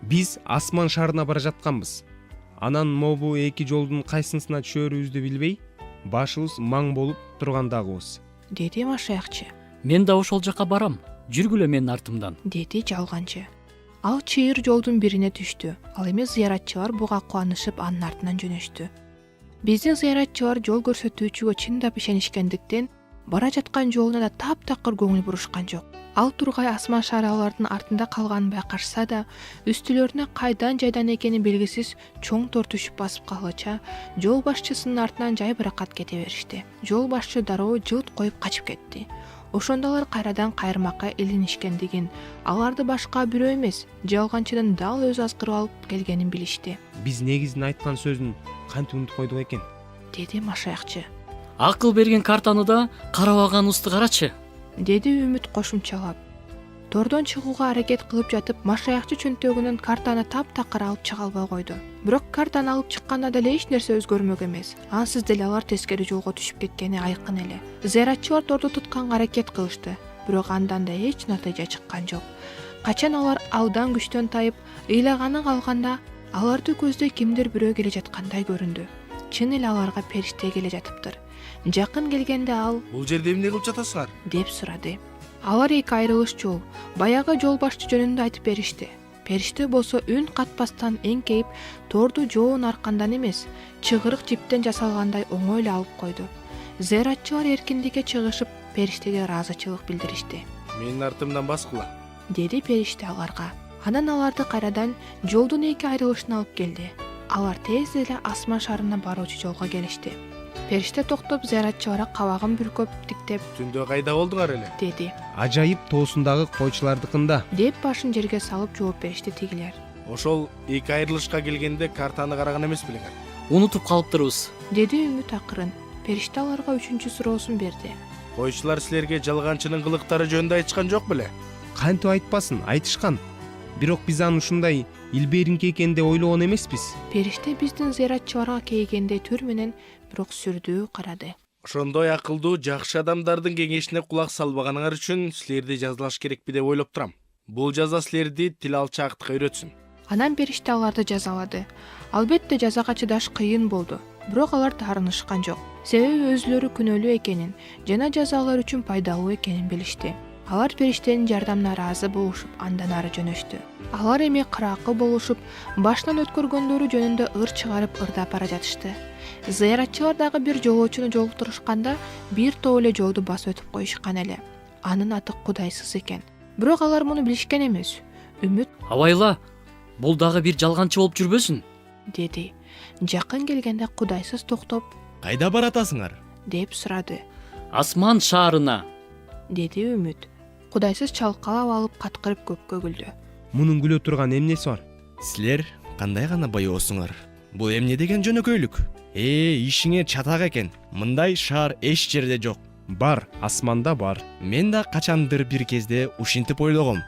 Биз асман шарына бара жатканбыз. Анан могу эки жолдун кайсысына түшөрүбүздү билбей, башыбыз маң болуп тургандагыбыз, деди машаякчы. Мен да ошол жака барам. Жүргүлө менин артымдан, деди жалганчы. Ал чыйыр жолдун бирине түштү. Ал эми зыяратчылар буга кубанышып анын артынан жөнөштү. Биздин зыяратчылар жол көрсөтүүчүгө чындап ишенишкендиктен бара жаткан жолуна да таптакыр көңүл бурушкан жок. Ал тургай асман шары алардын артында калганын байкашса да, үстүлөрүнө кайдан жайдан экени белгисиз чоң тор түшүп басып калгыча, жол башчысынын артынан жай баракат кете беришти. Жол башчы дароо жылт коюп качып кетти. Ошондо алар кайрадан кайырмакка илинишкендигин, аларды башка бирөө эмес, жалганчынын дал өзү азгырып алып келгенин билишти. Биз негизин айткан сөзүн кантип унутуп койдук экен? Деди машаякчы. Акыл берген картаны да карабаганыбызды карачы. Деди Үмүт кошумчалап. Тордон чыгууга аракет кылып жатып, машаякчы чөнтөгүнөн картаны таптакыр алып чыга албай койду. Бирок картаны алып чыкканда деле эч нерсе өзгөрмөк эмес. Ансыз деле алар тескери жолго түшүп кеткени айкын эле. Зыяратчылар торду тутканга аракет кылышты, бирок андан да эч натыйжа чыккан жок. Качан алар алдан күчтөн тайып, ыйлаганы калганда, аларды көздөй кимдир бирөө келе жаткандай көрүндү. Чын эле аларга периште келе жатыптыр. Жакын келгенде ал Бул жерде эмне кылып жатасыңар? деп сурады. Алар эки айрылыш жол, баягы жол башчы жөнүндө айтып беришти. Периште болсо үн катпастан эңкейип, торду жоон аркандан эмес, чыгырык жиптен жасалгандай оңой эле алып койду. Зыяратчылар эркиндикке чыгышып, периштеге ыраазычылык билдиришти. Менин артымдан баскыла, деди периште аларга. Анан аларды кайрадан жолдун эки айрылышына алып келди. Алар тез эле асман шарына баруучу жолго келишти. Периште токтоп, зыяратчыларга кабагын бүркөп тиктеп, түндө кайда болдуңар эле? деди. Ажайып тоосундагы койчулардыкында, Деп башын жерге салып жооп беришти тигилер. Ошол эки айрылышка келгенде картаны караган эмес белеңер? Унутуп калыптырбыз. Деди Үмүт акырын. Периште аларга үчүнчү суроосун берди. Койчулар силерге жалганчынын кылыктары жөнүндө айтышкан жок беле? кантип айтпасын, айтышкан. Бирок биз аны ушундай илберинки экен деп ойлогон эмеспиз. Периште биздин зыяратчыларга кейгенде түр менен бирок сүрдүү карады. Ошондой акылдуу, жакшы адамдардын кеңешине кулак салбаганыңар үчүн силерди жазалаш керекпи деп ойлоп турам. Бул жаза силерди тил алчаактыкка үйрөтсүн. Анан периште аларды жазалады. Албетте жазага чыдаш кыйын болду, бирок алар таарынышкан жок. Себеби өзүлөрү күнөөлүү экенин жана жазалар үчүн пайдалуу экенин билишти. Алар периштенин жардамына ыраазы болушуп, андан ары жөнөштү. Алар эми кыракы болушуп, башынан өткөргөндөрү жөнүндө ыр чыгарып ырдап бара жатышты. Зыяратчылар дагы бир жолоочуну жолуктурушканда бир топ эле жолду басып өтүп коюшкан эле. Анын аты Кудайсыз экен. Бирок алар муну билишкен эмес. Үмүт Абайла, бул дагы бир жалганчы болуп жүрбөсүн? деди. Жакын келгенде Кудайсыз токтоп, Кайда баратасыңар? деп сурады. Асман шаарына. Деди Үмүт. Кудайсыз чалкалап алып каткырып көккө күлдү. Мунун күлө турган эмнеси бар? Силер кандай гана боёсуңар? Бул эмне деген жөнөкөйлүк? Ишиңе чатак экен. Мындай шаар эч жерде жок. Бар, асманда бар. Мен да качандыр бир кезде ушинтип ойлогом.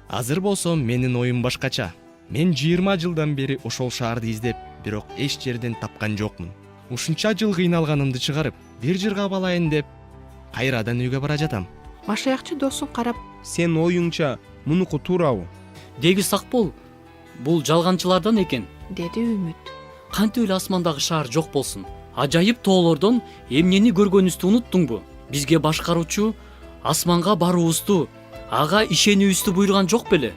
Азыр болсо менин оюм башкача. Мен 20 жылдан бери ошол шаарды издеп, бирок эч жерден тапкан жокмун. Ушунча жыл кыйналганымды чыгарып, бир жырга балайын деп, кайрадан үйгө бара жатам. Машаякчы досун карап, Сен оюңча мунуку туурабы? Деги сак бол. Бул жалганчылардан экен. деди Үмүт. Кантип эле асмандагы шаар жок болсун? Ажайып тоолордон эмнени көргөнүбүздү унуттуңбу? Бизге башкаруучу асманга баруубузду, ага ишенүүбүздү буйруган жок беле?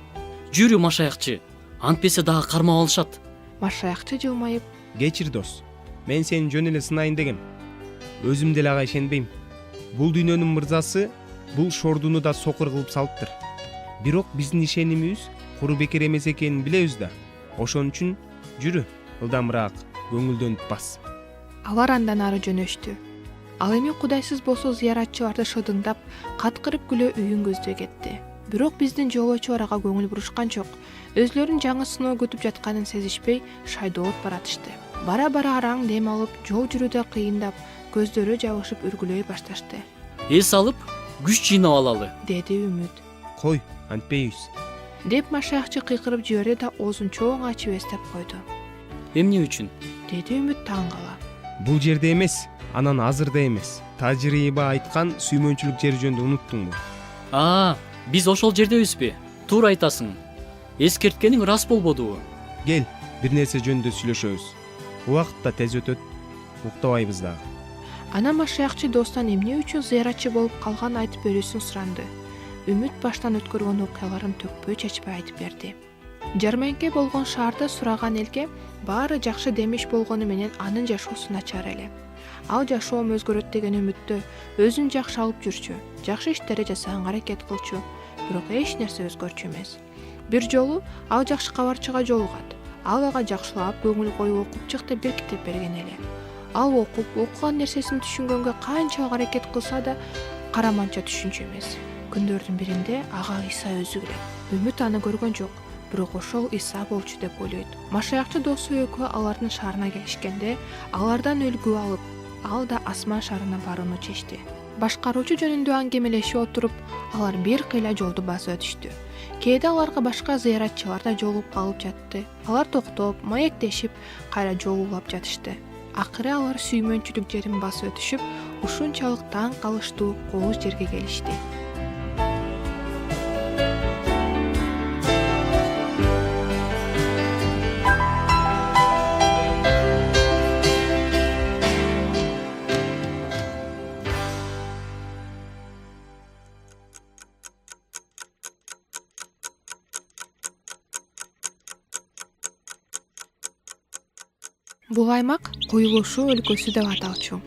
Жүрү машаякчы, антпесе дагы кармап алышат. Машаякчы жылмайып, Кечир дос. Мен сени жөн эле сынайын дегем. Өзүм деле ага ишенбейм. Бул дүйнөнүн мырзасы бул шордуну да сокур кылып салыптыр. Бирок биздин ишенимибиз куру бекер эмес экенин билебиз да. Ошон үчүн жүрү, ылдамыраак, көңүлдөнүп бас. алар андан ары жөнөштү. Ал эми Кудайсыз болсо зыяратчыларды шыдыңдап, каткырып күлө үйүн көздөй кетти. Бирок биздин жолоочу ага көңүл бурушкан жок. Өзлөрүн жаңы сыноо күтүп жатканын сезишпей, шайдоот баратышты. Бара-бара араң дем алып, жол жүрүүдө кыйындап, көздөрү жабышып үргүлөй башташты. Эс алып, күч жыйнап алалы. Деди Үмүт. Кой, антпейбиз. Деп машаякчы кыйкырып жиберди да оозун чоң ачып эстеп койду. Эмне үчүн? Деди Үмүт таң кала. Бул жерде эмес, анан азырда эмес. Тажрыйба айткан сүймөнчүлүк жери жөнүндө унуттуңбу? Биз ошол жердебизби? Туура айтасың. Эскерткениң рас болбодубу? Кел, бир нерсе жөнүндө сүйлөшөбүз. Убакыт да тез өтөт, уктабайбыз дагы. Анан машаякчы достан эмне үчүн зыяратчы болуп калганын айтып берүүсүн суранды. Үмүт баштан өткөргөн окуяларын төкпөй чачпай айтып берди. Жарманке болгон шаарда сураган элге баары жакшы демиш болгону менен анын жашоосу начар эле. Ал жашоом өзгөрөт деген үмүттө өзүн жакшы алып жүрчү, жакшы иштерди жасаганга аракет кылчу, бирок эч нерсе өзгөрчү эмес. Бир жолу ал жакшы кабарчыга жолугат. Ал ага жакшылап көңүл коюп окуп чык деп бир китеп берген эле. Ал окуган нерсесин түшүнгөнгө канчалык аракет кылса да, караманча түшүнчү эмес. Күндөрдүн биринде ага Иса өзү келет. Үмүт аны көргөн жок, бирок ошол Иса болчу деп ойлойт. Машаякчы досу экөө алардын шаарына келишкенде, алардан үлгү алып, ал да асман шаарына барууну чечти. Башкаруучу жөнүндө аңгемелешип отуруп, алар бир кыйла жолду басып өтүштү. Кээде аларга башка зыяратчылар да жолугуп калып жатты. Алар токтоп, маектешип, кайра жол улап жатышты. Акыры алар сүймөнчүлүк жерин басып өтүшүп, ушунчалык таң калыштуу кооз жерге келишти. Бул аймак Куюлушуу өлкөсү деп аталчу.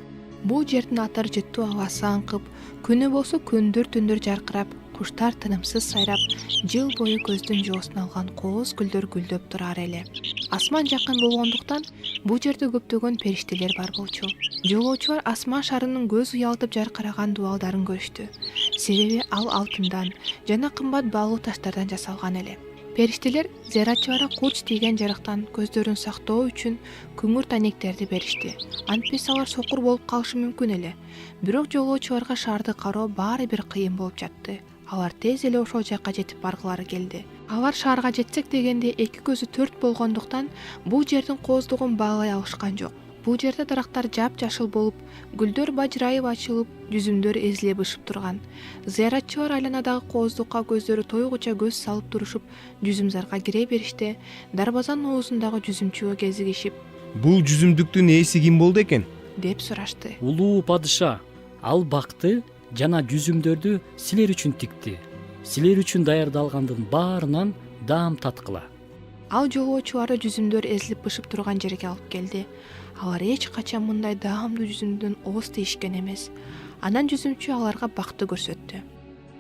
Бул жердин атар жыттуу абасы аңкып, күнү болсо күндүр-түндүр жаркырап, куштар тынымсыз сайрап, жыл бою көздүн жоосун алган кооз гүлдөр гүлдөп турар эле. Асман жакын болгондуктан бул жерде көптөгөн периштелер бар болчу. Жолоочулар асман шарынын көз уялтып жаркыраган дубалдарын көрүштү. Себеби ал алтындан жана кымбат баалуу таштардан жасалган эле. Периштелер зыяратчыларга курч тийген жарыктан көздөрүн сактоо үчүн күңүр танектерди беришти. Антпес алар сокур болуп калышы мүмкүн эле. Бирок жолоочуларга шаарды кароо баары бир кыйын болуп жатты. Алар тез эле ошол жакка жетип баргылары келди. Алар шаарга жетсек дегенде эки көзү төрт болгондуктан бул жердин кооздугун баалай алышкан жок. Бул жерде дарактар жап-жашыл болуп, гүлдөр бажырайып ачылып, жүзүмдөр эзиле бышып турган. Зыяратчылар айланадагы кооздукка көздөрү тойгуча көз салып турушуп, жүзүмзарга кире бериште, дарбазанын оозундагы жүзүмчүгө кезигишип, Бул жүзүмдүктүн ээси ким болду экен? деп сурашты. Улуу падыша, ал бакты жана жүзүмдөрдү силер үчүн тикти. Силер үчүн даярдалгандын баарынан даам таткыла. Ал жолоочуларды жүзүмдөр эзилип бышып турган жерге алып келди. Алар эч качан мындай даамдуу жүзүмдөн ооз тийишкен эмес. Анан жүзүмчү аларга бакты көрсөттү.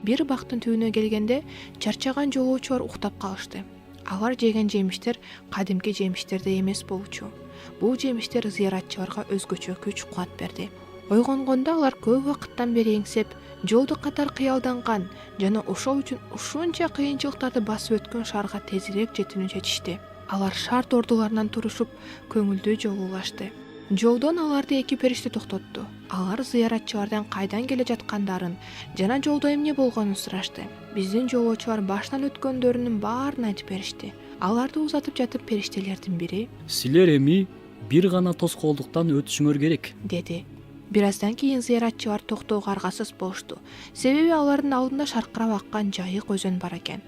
Бир бактын түбүнө келгенде чарчаган жолоочулар уктап калышты. Алар жеген жемиштер кадимки жемиштердей эмес болчу. Бул жемиштер зыяратчыларга өзгөчө күч кубат берди. Ойгонгондо алар көп убакыттан бери эңсеп, жолду катар кыялданган жана ошол үчүн ушунча кыйынчылыктарды басып өткөн шаарга тезирээк жетүүнү чечишти. Алар шаар тордуларынан турушуп, көңүлдүү жол улашты. Жолдон аларды эки периште токтотту. Алар зыяратчылардан кайдан келе жаткандарын жана жолдо эмне болгонун сурашты. Биздин жолоочулар башынан өткөндөрүнүн баарын айтып беришти. Аларды узатып жатып периштелердин бири: Силер эми бир гана тоскоолдуктан өтүшүңөр керек, деди. Бир аздан кийин зыяратчылар токтоого аргасыз болушту. Себеби алардын алдында шаркырап аккан жайык өзөн бар экен.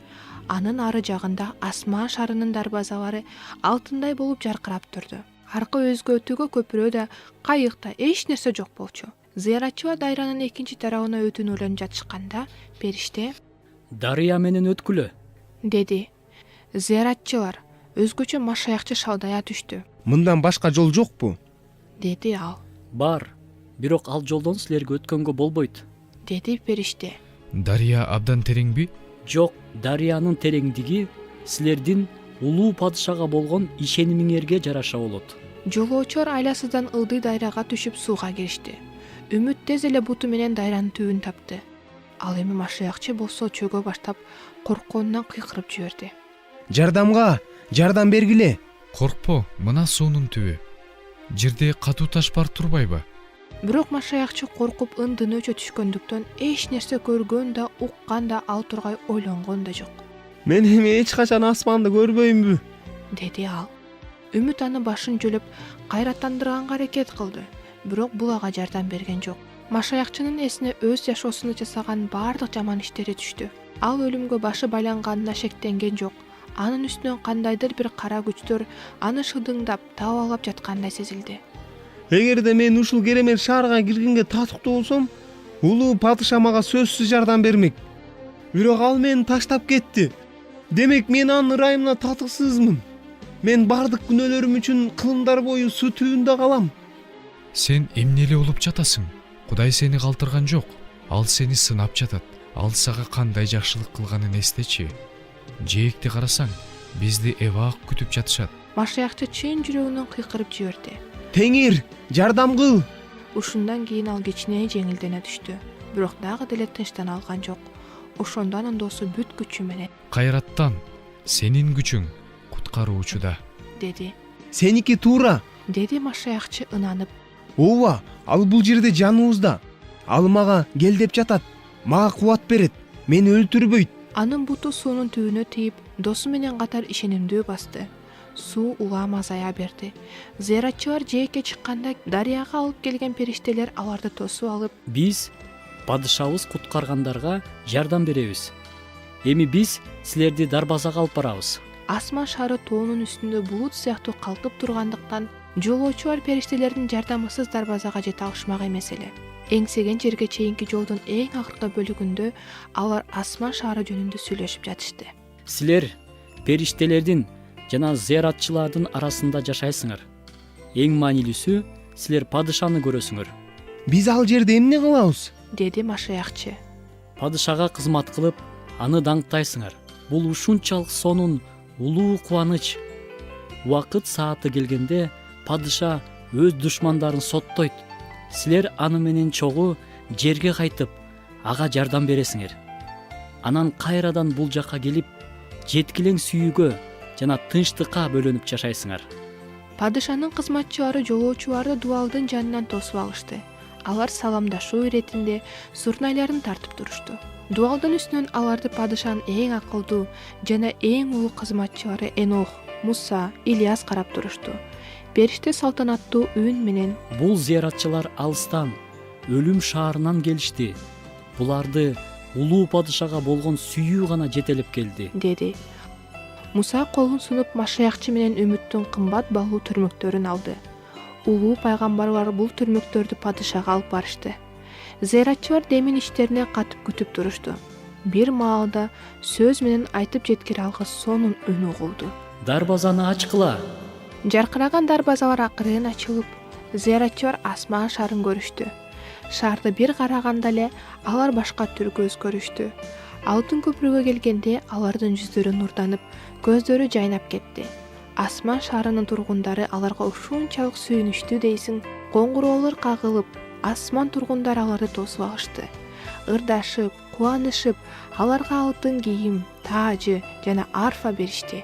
Анын ары жагында асман шарынын дарбазалары алтындай болуп жаркырап турду. Аркы өзгөтүүгө көпүрө да, кайык да эч нерсе жок болчу. Зыяратчылар дайранын экинчи тарабына өтүүнү ойлонуп жатышканда, периште: дарыя менен өткүлө, деди. Зыяратчылар өзгөчө машаякчы шалдая түштү. Мындан башка жол жокпу? деди ал. бар, бирок ал жолдон силерге өткөнгө болбойт, деди периште. Дарыя абдан тереңби? Жок, дарыянын тереңдиги силердин улуу падышага болгон ишенимиңерге жараша болот. Жолоочулар айласыздан ылдый дайрага түшүп сууга киришти. Үмүт тез эле буту менен дайранын түбүн тапты. Ал эми машаякчы болсо чөгө баштап коркконунан кыйкырып жиберди. Жардам бергиле. Коркпо, мына суунун түбү. Жерде катуу таш бар турбайбы? Бирок машаякчы коркуп ындыны өчө эч нерсе көргөн да, уккан да, ал тургай ойлонгон да жок. Мен эми эч качан асманды көрбөймбү? деди ал. Үмүт аны башын жөлөп кайраттандырганга аракет кылды. Бирок бул ага жардам берген жок. Машаякчынын эсине өз жашоосунда жасаган баардык жаман иштери түштү. Ал өлүмгө башы байланганына шектенген жок. Анын үстүнөн кандайдыр бир кара күчтөр аны шыдыңдап, табалап жаткандай сезилди. Эгерде мен ушул керемет шаарга киргенге татыктуу болсом, улуу падыша мага сөзсүз жардам бермек. Бирок ал мени таштап кетти. Демек мен анын ырайымына татыксызмын. Мен бардык күнөөлөрүм үчүн кылымдар бою суу түбүндө калам. Сен эмне эле болуп жатасың? Кудай сени калтырган жок. Ал сени сынап жатат. Ал сага кандай жакшылык кылганын эстечи. Жээкти карасаң, бизди эбак күтүп жатышат. Машаякчы чын жүрөгүнөн кыйкырып жиберди. Теңир, жардам кыл. Ушундан кийин ал кичине жеңилдене түштү. бирок дагы деле тынчтана алган жок. Ошондо анын досу бүт күчү менен Кайраттан сенин күчүң куткаруучуда, деди. Сеники туура. Деди машаякчы ынанып. Ооба, ал бул жерде жаныбызда. Ал мага кел деп жатат. Мага кубат берет. Мени өлтүрбөйт. Анын буту суунун түбүнө тийип, досу менен катар ишенимдүү басты. Суу улам азая берди. Зыяратчылар жээкке чыкканда дарыяга алып келген периштелер аларды тосуп алып, Биз падышабыз куткаргандарга жардам беребиз. Эми биз силерди дарбазага алып барабыз. асман шары тоонун үстүндө булут сыяктуу калкып тургандыктан жолоочулар периштелердин жардамысыз дарбазага жете алышмак эмес эле. Эңсеген жерге чейинки жолдун эң акыркы бөлүгүндө алар асман шаары жөнүндө сүйлөшүп жатышты. Силер периштелердин жана зыяратчылардын арасында жашайсыңар. Эң маанилүүсү силер падышаны көрөсүңөр. Биз ал жерде эмне кылабыз? Деди машаякчы. Падышага кызмат кылып, аны даңктайсыңар. Бул ушунчалык сонун улуу кубаныч. Убакыт сааты келгенде падыша өз душмандарын соттойт. Силер аны менен чогуу жерге кайтып, ага жардам бересиңер. Анан кайрадан бул жакка келип, жеткилең сүйүүгө жана тынчтыкка бөлөнүп жашайсыңар. Падышанын кызматчылары жолоочуларды дубалдын жанынан тосуп алышты. Алар саламдашуу иретинде сурнайларын тартып турушту. Дубалдын үстүнөн аларды падышанын эң акылдуу жана эң улуу кызматчылары Энох, Муса, Ильяс карап турушту. Периште салтанаттуу үн менен: Бул зыяратчылар алыстан, өлүм шаарынан келишти. Буларды улуу падышага болгон сүйүү гана жетелеп келди, деди. Муса колун сунуп машаякчы менен үмүттүн кымбат баалуу түрмөктөрүн алды. Улуу пайгамбарлар бул түрмөктөрдү падышага алып барышты. Зыяратчылар демин иштерине катып күтүп турушту. Бир маалда сөз менен айтып жеткире алгыс сонун үн угулду. Дарбазаны ачкыла. Жаркыраган дарбазалар акырын ачылып, зыяратчылар асман шаарын көрүштү. Шаарды бир караганда эле алар башка түргө өзгөрүштү. Алтын көпүргө келгенде алардын жүздөрү нурданып, көздөрү жайнап кетти. Асман шаарынын тургундары аларга ушунчалык сүйүнүштү дейсиң. Коңгуроолор кагылып, асман тургундары аларды тосуп алышты. Ырдашып, кубанышып, аларга алтын кийим, таажы жана арфа беришти.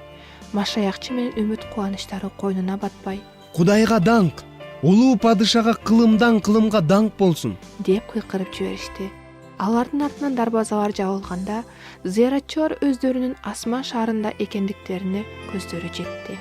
Машаякчы менен үмүт кубанычтары койнуна батпай: Кудайга даңк, улуу падышага кылымдан кылымга даңк болсун, деп кыйкырып жиберишти. Алардын артынан дарбазалар жабылганда, зыяратчылар өздөрүнүн асман шаарында экендиктерине көздөрү жетти.